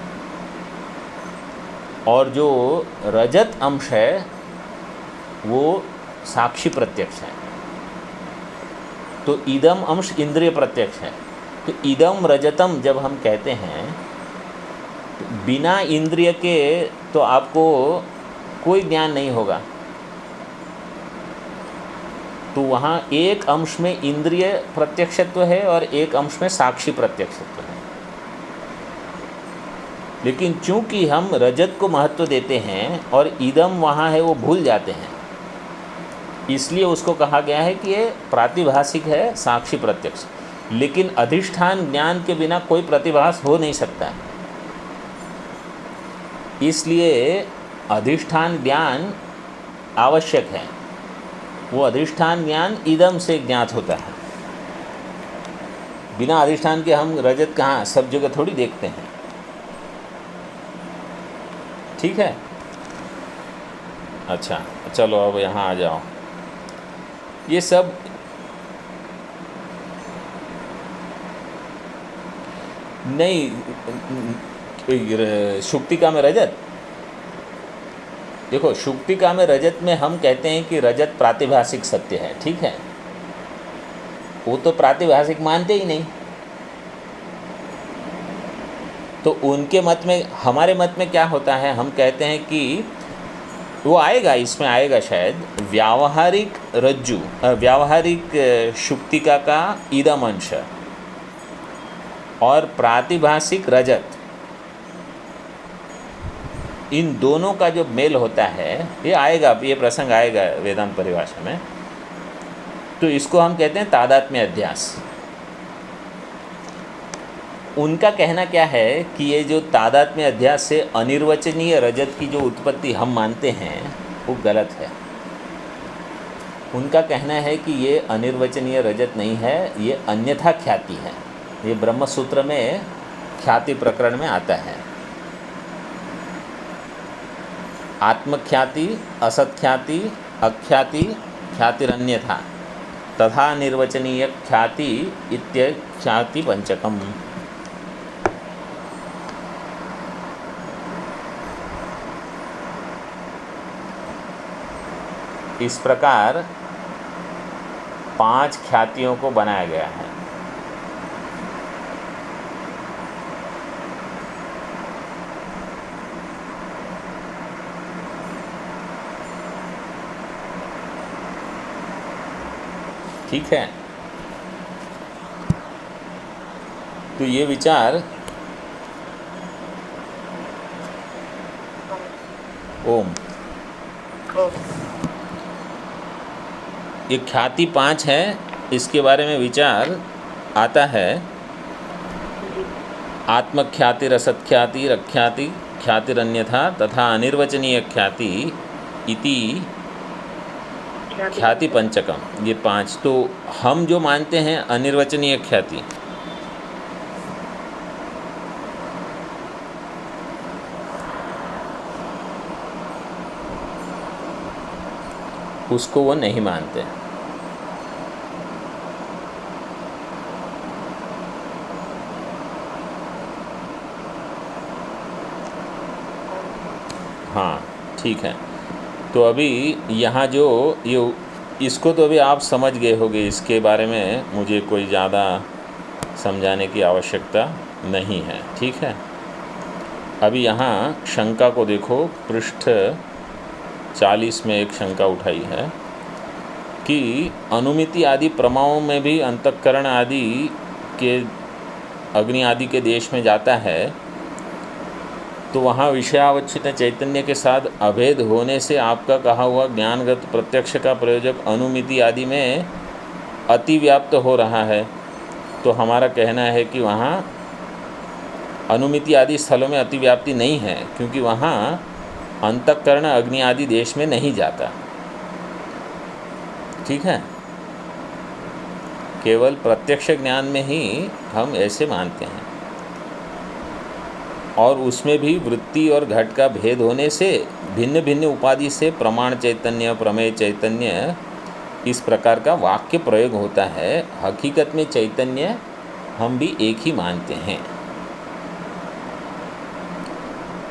और जो रजत अंश है वो साक्षी प्रत्यक्ष है। तो इदम अंश इंद्रिय प्रत्यक्ष है। तो इदम रजतम जब हम कहते हैं, तो बिना इंद्रिय के तो आपको कोई ज्ञान नहीं होगा। तो वहाँ एक अंश में इंद्रिय प्रत्यक्षत्व है और एक अंश में साक्षी प्रत्यक्षत्व है। लेकिन चूंकि हम रजत को महत्व देते हैं और इदम वहाँ है वो भूल जाते हैं, इसलिए उसको कहा गया है कि ये प्रातिभासिक है, साक्षी प्रत्यक्ष। लेकिन अधिष्ठान ज्ञान के बिना कोई प्रतिभास हो नहीं सकता। इसलिए अधिष्ठान ज्ञान आवश्यक है। वो अधिष्ठान ज्ञान इदम से ज्ञात होता है। बिना अधिष्ठान के हम रजत कहाँ सब जगह थोड़ी देखते हैं। ठीक है। अच्छा, चलो अब यहाँ आ जाओ। ये सब नहीं, शुक्तिका में रजत, देखो शुक्तिका में रजत में हम कहते हैं कि रजत प्रातिभासिक सत्य है। ठीक है। वो तो प्रातिभासिक मानते ही नहीं। तो उनके मत में, हमारे मत में क्या होता है, हम कहते हैं कि वो आएगा, इसमें आएगा शायद, व्यावहारिक रज्जु, व्यावहारिक शुक्तिका का इदम अंश और प्रातिभासिक रजत, इन दोनों का जो मेल होता है, ये आएगा, ये प्रसंग आएगा वेदांत परिभाषा में। तो इसको हम कहते हैं तादात्म्य अध्यास। उनका कहना क्या है कि ये जो तादात्म्य अध्यास से अनिर्वचनीय रजत की जो उत्पत्ति हम मानते हैं वो गलत है। उनका कहना है कि ये अनिर्वचनीय रजत नहीं है, ये अन्यथा ख्याति है। ये ब्रह्म सूत्र में ख्याति प्रकरण में आता है। आत्मख्याति, असत्ख्याति, अख्याति, ख्यातिरन्यथा तथा निर्वचनीय ख्याति इत्य ख्याति पंचकम। इस प्रकार 5 ख्यातियों को बनाया गया है। ठीक है, तो ये विचार ओम, ये ख्याति 5 है, इसके बारे में विचार आता है। आत्मख्याति, रसख्याति, रख्याति, ख्यातिरन्यथा तथा अनिर्वचनीय ख्याति इति ख्याति पंचकम, ये 5। तो हम जो मानते हैं अनिर्वचनीय ख्याति, उसको वो नहीं मानते। हाँ, ठीक है। तो अभी यहाँ जो ये इसको तो अभी आप समझ गए होंगे, इसके बारे में मुझे कोई ज़्यादा समझाने की आवश्यकता नहीं है। ठीक है, अभी यहाँ शंका को देखो, पृष्ठ 40 में एक शंका उठाई है कि अनुमिति आदि प्रमाओं में भी अंतःकरण आदि के, अग्नि आदि के देश में जाता है, तो वहाँ विषयावच्छिन्न चैतन्य के साथ अभेद होने से आपका कहा हुआ ज्ञानगत प्रत्यक्ष का प्रयोजक अनुमिति आदि में अतिव्याप्त हो रहा है। तो हमारा कहना है कि वहाँ अनुमिति आदि स्थलों में अतिव्याप्ति नहीं है, क्योंकि वहाँ अंतःकरण अग्नि आदि देश में नहीं जाता। ठीक है, केवल प्रत्यक्ष ज्ञान में ही हम ऐसे मानते हैं, और उसमें भी वृत्ति और घट का भेद होने से भिन्न भिन्न उपाधि से प्रमाण चैतन्य, प्रमेय चैतन्य, इस प्रकार का वाक्य प्रयोग होता है। हकीकत में चैतन्य हम भी एक ही मानते हैं।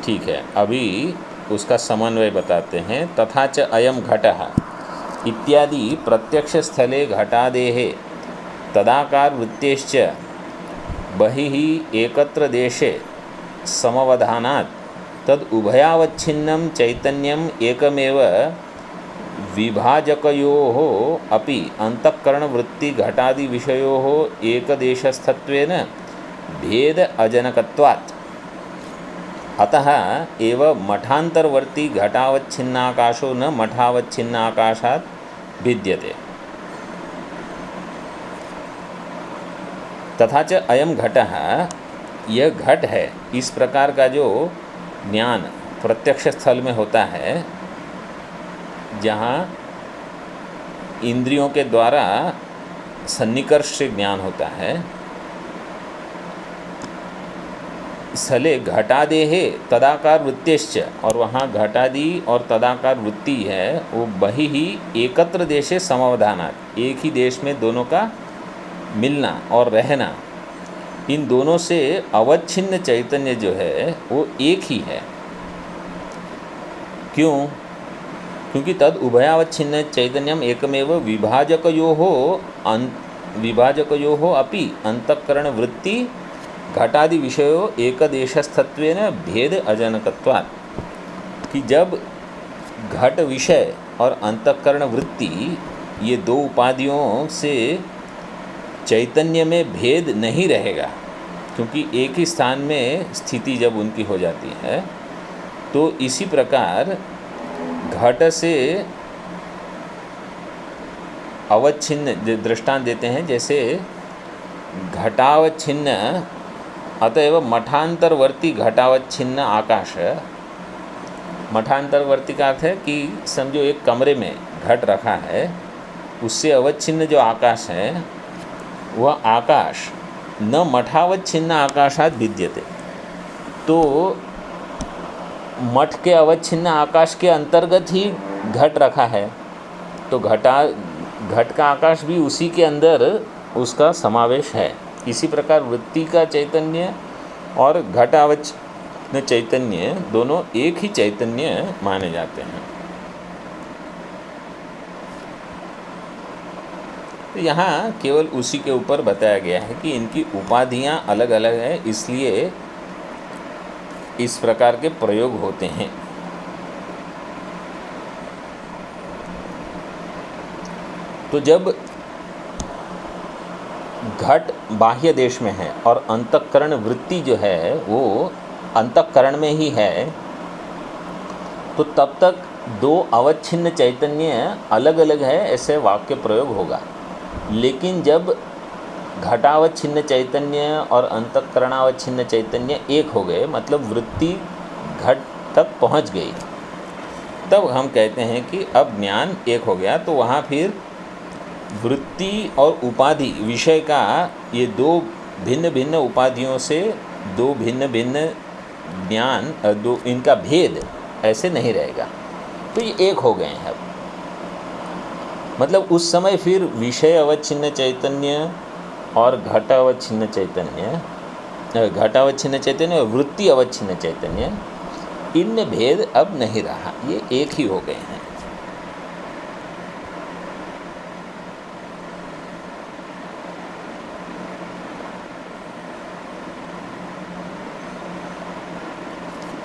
ठीक है, अभी उसका समन्वय बताते हैं। तथा च अयम घटः इत्यादि प्रत्यक्ष स्थले घटादेः तदाकार वृत्तेश्च बहिः एकत्र देशे समवधानात् तद उभयावच्छिन्नं चैतन्यम एकमेव विभाजकयोः अपि अंतःकरण वृत्ति घटादि विषयोः एकदेशस्थत्वेन भेद अजनकत्वात् अतः एव मठान्तरवर्ती घटावच्छिन्नाकाशो न मठावच्छिन्नाकाशात् भिद्यते। तथा च अयम घटः, यह घट है, इस प्रकार का जो ज्ञान प्रत्यक्ष स्थल में होता है, जहाँ इंद्रियों के द्वारा सन्निकर्ष से ज्ञान होता है, स्थले घटादेः तदाकार वृत्तिश्च, और वहाँ घटादि और तदाकार वृत्ति है, वो बहिः एकत्र देशे समवधानात्, एक ही देश में दोनों का मिलना और रहना, इन दोनों से अवच्छिन्न चैतन्य जो है वो एक ही है। क्यों? क्योंकि तद उभयावच्छिन्न चैतन्यम एकमेव विभाजकयोः अपि अंतःकरण वृत्ति घटादि विषयो एकदेशस्थत्वेन भेद अजनकत्वात्, कि जब घट विषय और अंतःकरण वृत्ति, ये दो उपाधियों से चैतन्य में भेद नहीं रहेगा, क्योंकि एक ही स्थान में स्थिति जब उनकी हो जाती है, तो इसी प्रकार घट से अवच्छिन्न दृष्टांत देते हैं, जैसे घटावच्छिन्न, अतएव मठांतरवर्ती घटावच्छिन्न आकाश। मठांतरवर्ती का अर्थ है कि समझो एक कमरे में घट रखा है, उससे अवच्छिन्न जो आकाश है, वह आकाश न मठावच्छिन्न आकाशात भिद्यते। तो मठ के अवच्छिन्न आकाश के अंतर्गत ही घट रखा है, तो घट का आकाश भी उसी के अंदर उसका समावेश है। इसी प्रकार वृत्ति का चैतन्य और घटावच्छिन्न चैतन्य दोनों एक ही चैतन्य माने जाते हैं। तो यहाँ केवल उसी के ऊपर बताया गया है कि इनकी उपाधियाँ अलग अलग है, इसलिए इस प्रकार के प्रयोग होते हैं। तो जब घट बाह्य देश में है और अंतःकरण वृत्ति जो है वो अंतःकरण में ही है, तो तब तक दो अवच्छिन्न चैतन्य अलग अलग है ऐसे वाक्य प्रयोग होगा। लेकिन जब घटावच्छिन्न चैतन्य और अंतःकरणावच्छिन्न चैतन्य एक हो गए, मतलब वृत्ति घट तक पहुंच गई, तब हम कहते हैं कि अब ज्ञान एक हो गया। तो वहाँ फिर वृत्ति और उपाधि विषय का ये दो भिन्न भिन्न उपाधियों से दो भिन्न भिन्न ज्ञान, दो इनका भेद ऐसे नहीं रहेगा। तो ये एक हो गए हैं अब। मतलब उस समय फिर विषय अवच्छिन्न चैतन्य और घटावच्छिन्न चैतन्य, घटावच्छिन्न चैतन्य और वृत्ति अवच्छिन्न चैतन्य, इनमें भेद अब नहीं रहा, ये एक ही हो गए हैं।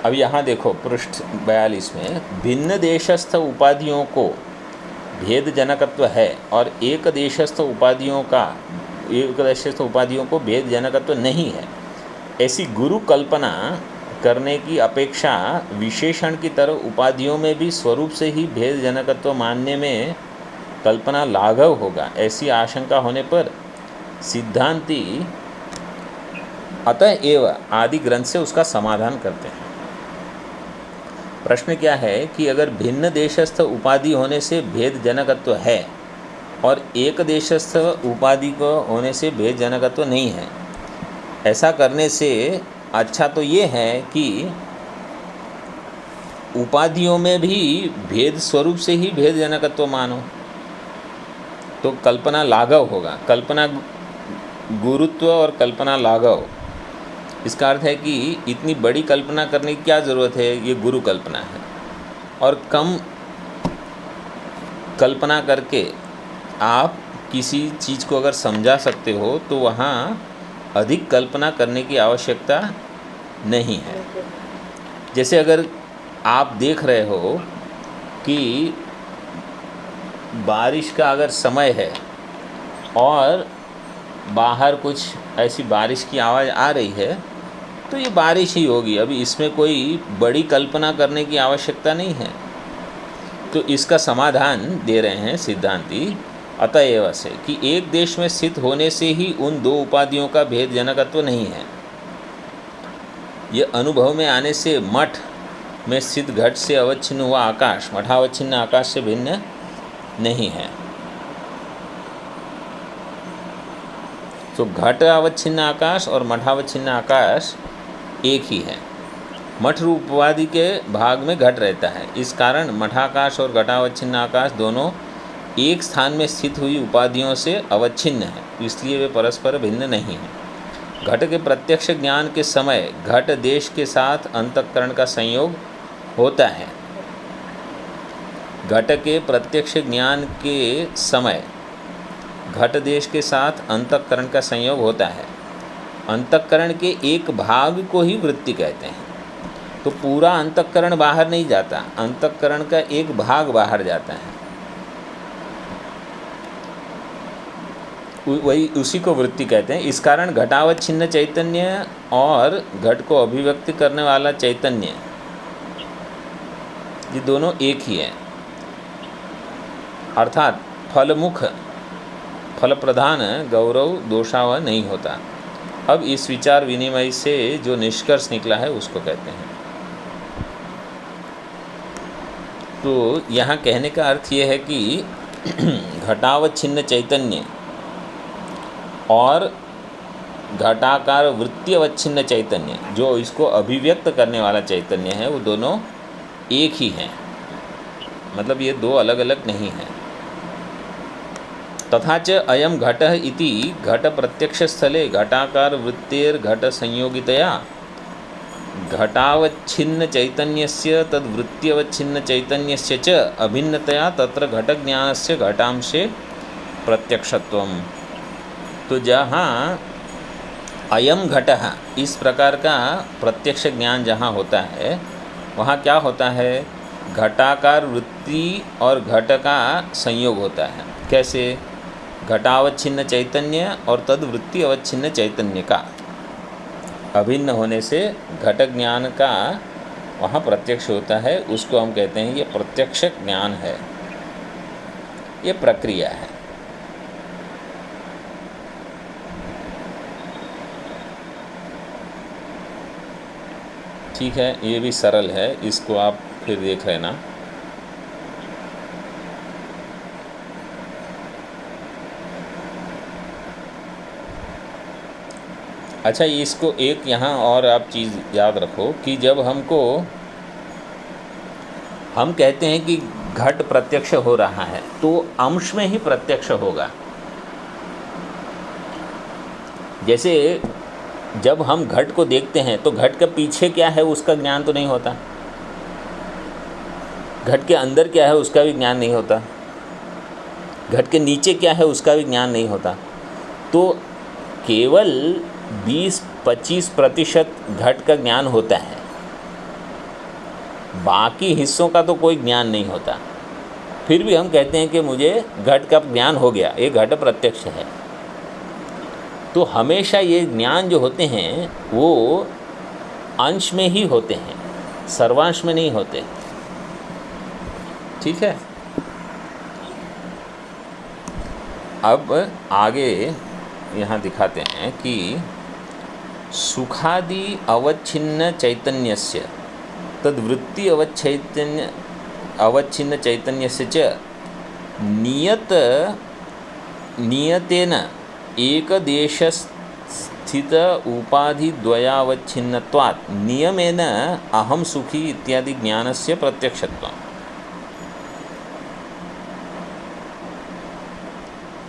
अब यहाँ देखो पृष्ठ 42 में, भिन्न देशस्थ उपाधियों को भेद जनकत्व है और एक देशस्थ उपाधियों को भेद जनकत्व नहीं है, ऐसी गुरु कल्पना करने की अपेक्षा विशेषण की तरह उपाधियों में भी स्वरूप से ही भेद जनकत्व मानने में कल्पना लाघव होगा। ऐसी आशंका होने पर सिद्धांती अतएव आदि ग्रंथ से उसका समाधान करते हैं। प्रश्न क्या है कि अगर भिन्न देशस्थ उपाधि होने से भेद जनकत्व है और एक देशस्थ उपाधि को होने से भेद जनकत्व नहीं है, ऐसा करने से अच्छा तो ये है कि उपाधियों में भी भेद स्वरूप से ही भेद जनकत्व मानो, तो कल्पना लाघव होगा। कल्पना गुरुत्व और कल्पना लाघव, इसका अर्थ है कि इतनी बड़ी कल्पना करने की क्या ज़रूरत है, ये गुरु कल्पना है। और कम कल्पना करके आप किसी चीज़ को अगर समझा सकते हो तो वहाँ अधिक कल्पना करने की आवश्यकता नहीं है। जैसे अगर आप देख रहे हो कि बारिश का अगर समय है और बाहर कुछ ऐसी बारिश की आवाज़ आ रही है, तो ये बारिश ही होगी, अभी इसमें कोई बड़ी कल्पना करने की आवश्यकता नहीं है। तो इसका समाधान दे रहे हैं सिद्धांती अतएव से कि एक देश में स्थित होने से ही उन दो उपाधियों का भेद जनकत्व नहीं है। ये अनुभव में आने से मठ में स्थित घट से अवच्छिन्न हुआ आकाश मठावच्छिन्न आकाश से भिन्न नहीं है। तो घट अवच्छिन्न आकाश और मठावच्छिन्न आकाश एक ही है। मठ रूप उपाधि के भाग में घट रहता है, इस कारण मठाकाश और घटावच्छिन्न आकाश दोनों एक स्थान में स्थित हुई उपाधियों से अवच्छिन्न है, इसलिए वे परस्पर भिन्न नहीं हैं। घट के प्रत्यक्ष ज्ञान के समय घट देश के साथ अंतःकरण का संयोग होता है। घट के प्रत्यक्ष ज्ञान के समय घट देश के साथ अंतःकरण का संयोग होता है। अंतःकरण के एक भाग को ही वृत्ति कहते हैं। तो पूरा अंतःकरण बाहर नहीं जाता, अंतःकरण का एक भाग बाहर जाता है, वही उसी को वृत्ति कहते हैं। इस कारण घटावच्छिन्न चैतन्य और घट को अभिव्यक्त करने वाला चैतन्य, ये दोनों एक ही है। अर्थात फलमुख फल प्रधान गौरव दोषावह नहीं होता। अब इस विचार विनिमय से जो निष्कर्ष निकला है उसको कहते हैं। तो यहाँ कहने का अर्थ ये है कि घटावच्छिन्न चैतन्य और घटाकार वृत्ति अवच्छिन्न चैतन्य, जो इसको अभिव्यक्त करने वाला चैतन्य है, वो दोनों एक ही हैं। मतलब ये दो अलग अलग नहीं हैं। तथा च अयम घटः इति घट प्रत्यक्षस्थले घटाकार वृत्तेर्घट संयोगितया घटावच्छिन्न चैतन्यस्य तद्वृत्त्यवच्छिन्न चैतन्यस्य च अभिन्नतया तत्र घटज्ञानस्य घटांशे प्रत्यक्षत्वम। तो जहाँ अयम घटः इस प्रकार का प्रत्यक्ष ज्ञान जहाँ होता है, वहाँ क्या होता है, घटाकार वृत्ति और घट का संयोग होता है। कैसे? घटावच्छिन्न चैतन्य और तद वृत्ति अवच्छिन्न चैतन्य का अभिन्न होने से घट ज्ञान का वहाँ प्रत्यक्ष होता है। उसको हम कहते हैं ये प्रत्यक्ष ज्ञान है, ये प्रक्रिया है। ठीक है, ये भी सरल है, इसको आप फिर देख लेना। अच्छा, इसको एक यहाँ और आप चीज़ याद रखो कि जब हम कहते हैं कि घट प्रत्यक्ष हो रहा है, तो अंश में ही प्रत्यक्ष होगा। जैसे जब हम घट को देखते हैं तो घट के पीछे क्या है उसका ज्ञान तो नहीं होता, घट के अंदर क्या है उसका भी ज्ञान नहीं होता, घट के नीचे क्या है उसका भी ज्ञान नहीं होता। तो केवल 20-25% घट का ज्ञान होता है, बाकी हिस्सों का तो कोई ज्ञान नहीं होता। फिर भी हम कहते हैं कि मुझे घट का ज्ञान हो गया, ये घट प्रत्यक्ष है। तो हमेशा ये ज्ञान जो होते हैं वो अंश में ही होते हैं, सर्वांश में नहीं होते। ठीक है, अब आगे यहाँ दिखाते हैं कि सुखादि अवच्छिन्न चैतन्यस्य तद्वृत्ति अवच्छिन्न चैतन्यस्य च नियतेन एकदेशस्थित उपाधिद्वयावच्छिन्नत्वात् नियमेन अहम सुखी इत्यादि ज्ञानस्य प्रत्यक्षत्वम्।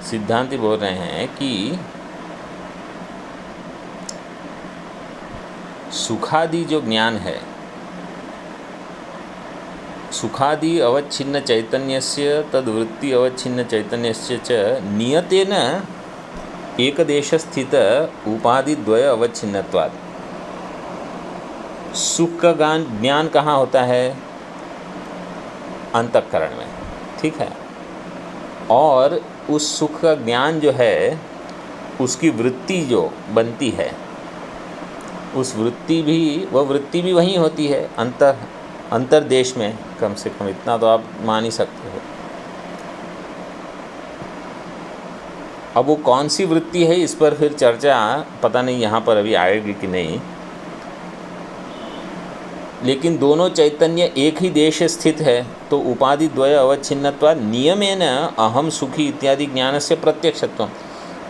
सिद्धांति बोल रहे हैं कि सुखादि जो ज्ञान है, सुखादि अवच्छिन्न चैतन्यस्य तद्वृत्ति अवच्छिन्न चैतन्यस्य च नियतेन एकदेशस्थित उपाधिद्वय अवच्छिन्नत्वात्। सुख का ज्ञान कहाँ होता है? अंतःकरण में। ठीक है, और उस सुख का ज्ञान जो है उसकी वृत्ति जो बनती है, उस वृत्ति भी वहीं होती है अंतर्देश में। कम से कम इतना तो आप मान ही सकते हो। अब वो कौन सी वृत्ति है इस पर फिर चर्चा पता नहीं यहाँ पर अभी आएगी कि नहीं, लेकिन दोनों चैतन्य एक ही देश स्थित है। तो उपाधि द्वय अवच्छिन्नत्वात् नियमेन अहम सुखी इत्यादि ज्ञान से प्रत्यक्षत्वम्।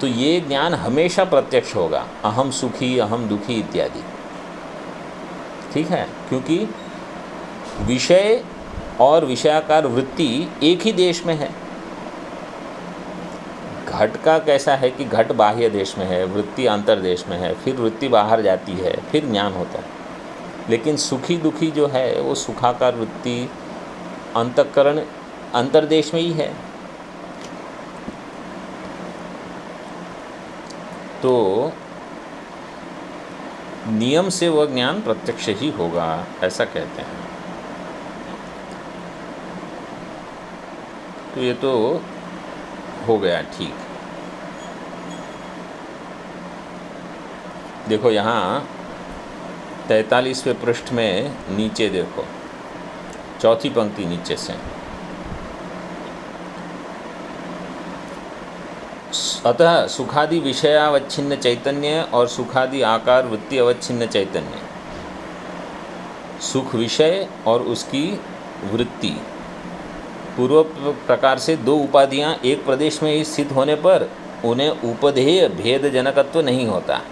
तो ये ज्ञान हमेशा प्रत्यक्ष होगा, अहम सुखी अहम दुखी इत्यादि। ठीक है, क्योंकि विषय और विषयाकार वृत्ति एक ही देश में है। घट का कैसा है कि घट बाह्य देश में है, वृत्ति अंतर्देश में है, फिर वृत्ति बाहर जाती है, फिर ज्ञान होता है। लेकिन सुखी दुखी जो है वो सुखाकार वृत्ति अंतःकरण अंतर्देश में ही है। तो नियम से वह ज्ञान प्रत्यक्ष ही होगा, ऐसा कहते हैं। तो ये तो हो गया ठीक। देखो यहाँ 43वें पृष्ठ में नीचे देखो, चौथी पंक्ति नीचे से, अतः सुखादि विषयावच्छिन्न चैतन्य और सुखादि आकार वृत्ति अवच्छिन्न चैतन्य, सुख विषय और उसकी वृत्ति पूर्व प्रकार से दो उपाधियां एक प्रदेश में ही स्थित होने पर उन्हें उपधेय भेद जनकत्व नहीं होता।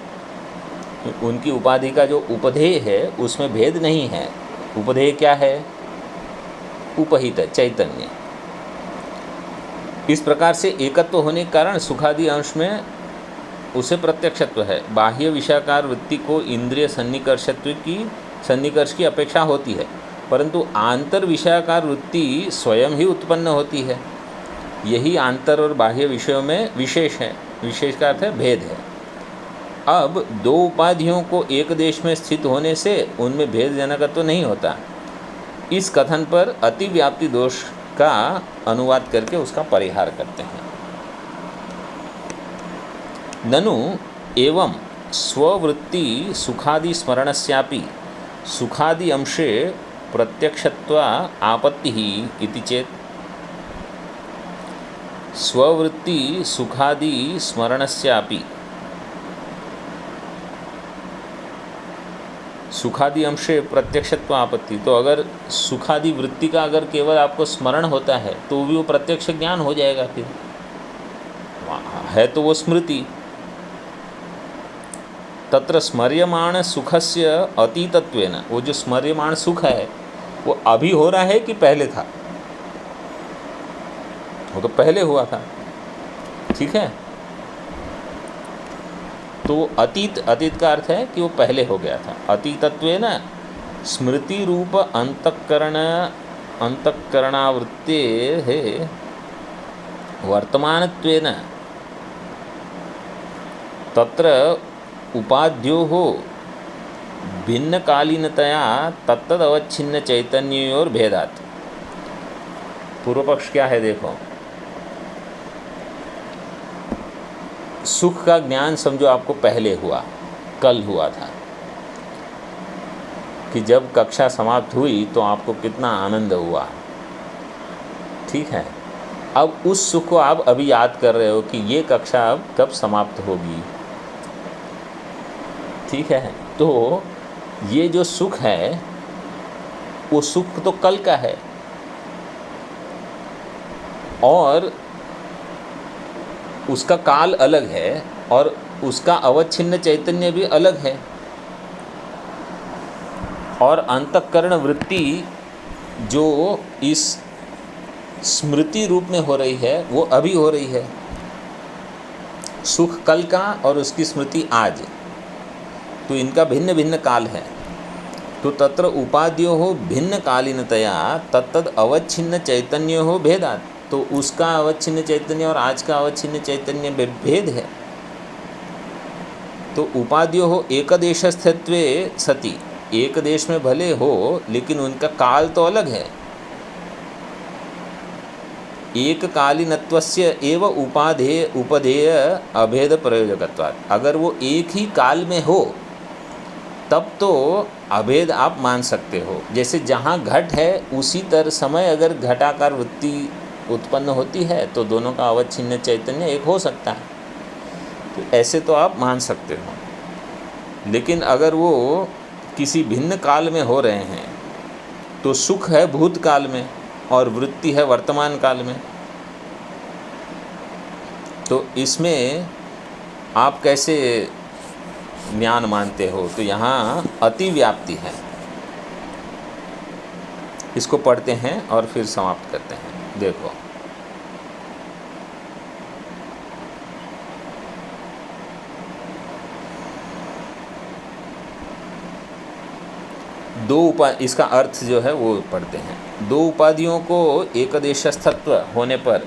उनकी उपाधि का जो उपधेय है उसमें भेद नहीं है। उपधेय क्या है? उपहित चैतन्य। इस प्रकार से एकत्व होने के कारण सुखादि अंश में उसे प्रत्यक्षत्व है। बाह्य विषयाकार वृत्ति को इंद्रिय सन्निकर्ष की अपेक्षा होती है, परंतु आंतर विषयाकार वृत्ति स्वयं ही उत्पन्न होती है। यही आंतर और बाह्य विषयों में विशेष है। विशेष का अर्थ है भेद है। अब दो उपाधियों को एक देश में स्थित होने से उनमें भेदजनकत्व तो नहीं होता। इस कथन पर अतिव्याप्ति दोष का अनुवाद करके उसका परिहार करते हैं। ननु एवं स्ववृत्ति सुखादि स्मरणस्यापि सुखादि अंशे प्रत्यक्षत्वा आपत्ति इति चेत स्ववृत्ति सुखादि स्मरणस्यापि सुखादि अंशे प्रत्यक्षत्व आपत्ति। तो अगर सुखादि वृत्ति का अगर केवल आपको स्मरण होता है तो भी वो प्रत्यक्ष ज्ञान हो जाएगा। फिर है तो वो स्मृति। तत्र स्मर्यमाण सुखस्य अतीतत्वेन, वो जो स्मर्यमाण सुख है वो अभी हो रहा है कि पहले था? वो तो पहले हुआ था। ठीक है, तो अतीत, अतीत का अर्थ है कि वो पहले हो गया था। अतीतत्वेन स्मृति रूप अंतःकरणावृत्ते है वर्तमानत्वेन तत्र उपाध्योः भिन्नकालीनतया तत्तदवच्छिन्न चैतन्योर भेदात्। पूर्व पक्ष क्या है देखो, सुख का ज्ञान समझो आपको पहले हुआ, कल हुआ था कि जब कक्षा समाप्त हुई तो आपको कितना आनंद हुआ। ठीक है, अब उस सुख को आप अभी याद कर रहे हो कि ये कक्षा अब कब समाप्त होगी। ठीक है, तो ये जो सुख है वो सुख तो कल का है और उसका काल अलग है और उसका अवच्छिन्न चैतन्य भी अलग है। और अंतःकरण वृत्ति जो इस स्मृति रूप में हो रही है वो अभी हो रही है। सुख कल का और उसकी स्मृति आज, तो इनका भिन्न भिन्न काल है। तो तत्र उपाध्यो हो भिन्न कालीनतया तत्तद अवच्छिन्न चैतन्य हो भेदात्। तो उसका अवच्छिन्न चैतन्य और आज का अवच्छिन्न चैतन्य में भेद है। तो उपाध्यो हो एकदेशस्थत्वे सति, एक देश में भले हो लेकिन उनका काल तो अलग है। एक कालीनत्वस्य एव उपधेय अभेद प्रयोजकत्वात्। अगर वो एक ही काल में हो तब तो अभेद आप मान सकते हो। जैसे जहाँ घट है उसी तरह समय अगर घटाकार वृत्ति उत्पन्न होती है तो दोनों का अवच्छिन्न चैतन्य एक हो सकता है, तो ऐसे तो आप मान सकते हो। लेकिन अगर वो किसी भिन्न काल में हो रहे हैं तो सुख है भूतकाल में और वृत्ति है वर्तमान काल में, तो इसमें आप कैसे ज्ञान मानते हो? तो यहाँ अतिव्याप्ति है। इसको पढ़ते हैं और फिर समाप्त करते हैं। देखो, इसका अर्थ जो है वो पढ़ते हैं। दो उपाधियों को एकदेशस्थत्व होने पर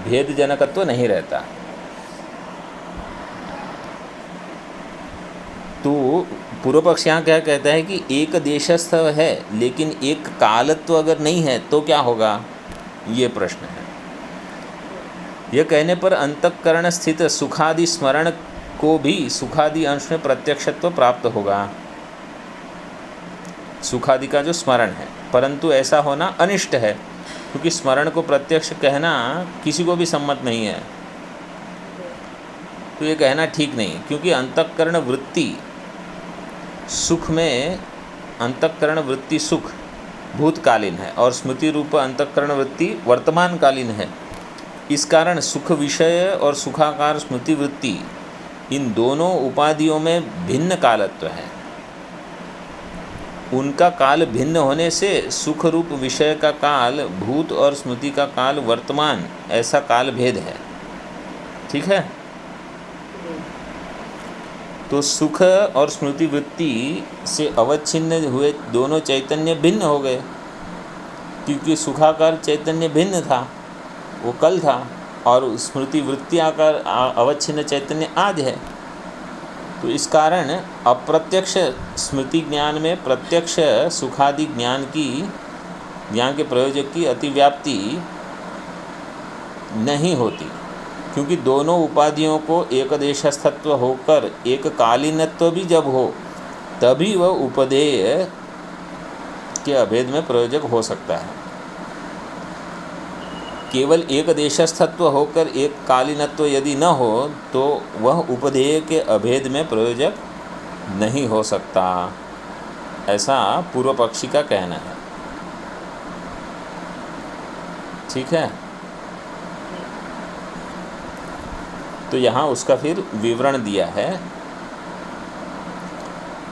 भेदजनकत्व नहीं रहता। तो पूर्व पक्ष यहाँ क्या कहता है कि एक देशस्थ है लेकिन एक कालत्व अगर नहीं है तो क्या होगा, ये प्रश्न है। यह कहने पर अंतःकरण स्थित सुखादि स्मरण को भी सुखादि अंश में प्रत्यक्षत्व प्राप्त होगा, सुखादि का जो स्मरण है। परंतु ऐसा होना अनिष्ट है क्योंकि स्मरण को प्रत्यक्ष कहना किसी को भी सम्मत नहीं है। तो ये कहना ठीक नहीं, क्योंकि अंतःकरण वृत्ति सुख में अंतःकरण वृत्ति सुख भूतकालीन है और स्मृति रूप अंतःकरण वृत्ति वर्तमानकालीन है। इस कारण सुख विषय और सुखाकार स्मृति वृत्ति इन दोनों उपाधियों में भिन्न कालत्व है। उनका काल भिन्न होने से सुख रूप विषय का काल भूत और स्मृति का काल वर्तमान, ऐसा काल भेद है। ठीक है, तो सुख और स्मृति वृत्ति से अवच्छिन्न हुए दोनों चैतन्य भिन्न हो गए क्योंकि सुखाकार चैतन्य भिन्न था वो कल था, और स्मृति वृत्ति आकर अवच्छिन्न चैतन्य आज है। तो इस कारण अप्रत्यक्ष स्मृति ज्ञान में प्रत्यक्ष सुखादि ज्ञान के प्रयोजक की अतिव्याप्ति नहीं होती, क्योंकि दोनों उपाधियों को एकदेशस्थत्व होकर एक कालीनत्व भी जब हो तभी वह उपदेय के अभेद में प्रयोजक हो सकता है। केवल एक देशस्थत्व होकर एक कालीनत्व यदि न हो तो वह उपदेय के अभेद में प्रयोजक नहीं हो सकता, ऐसा पूर्व पक्षी का कहना है। ठीक है, तो यहाँ उसका फिर विवरण दिया है।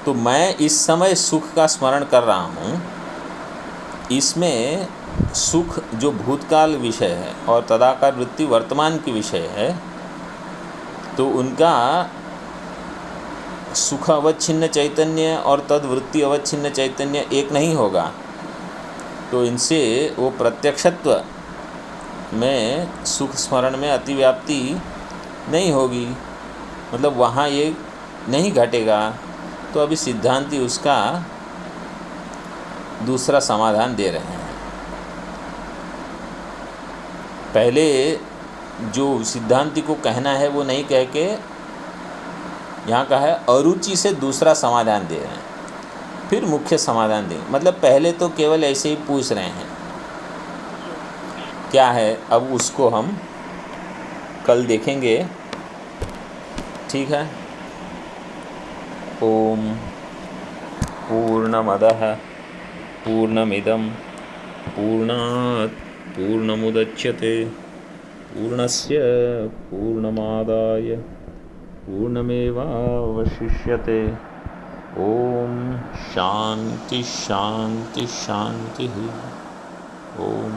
तो मैं इस समय सुख का स्मरण कर रहा हूँ, इसमें सुख जो भूतकाल विषय है और तदाकार वृत्ति वर्तमान की विषय है, तो उनका सुख अवच्छिन्न चैतन्य और तद वृत्ति अवच्छिन्न चैतन्य एक नहीं होगा। तो इनसे वो प्रत्यक्षत्व में सुख स्मरण में अतिव्याप्ति नहीं होगी, मतलब वहाँ ये नहीं घटेगा। तो अभी सिद्धांती उसका दूसरा समाधान दे रहे हैं। पहले जो सिद्धांती को कहना है वो नहीं कह के यहाँ का है अरुचि से दूसरा समाधान दे रहे हैं, फिर मुख्य समाधान देंगे। मतलब पहले तो केवल ऐसे ही पूछ रहे हैं क्या है, अब उसको हम कल देखेंगे। ठीक है। ओम पूर्णमदः पूर्णमिदं पूर्णात् पूर्णमुदच्यते पूर्णस्य पूर्णमादाय पूर्णमेवावशिष्यते। ओम शांति शांति शांति। ओम।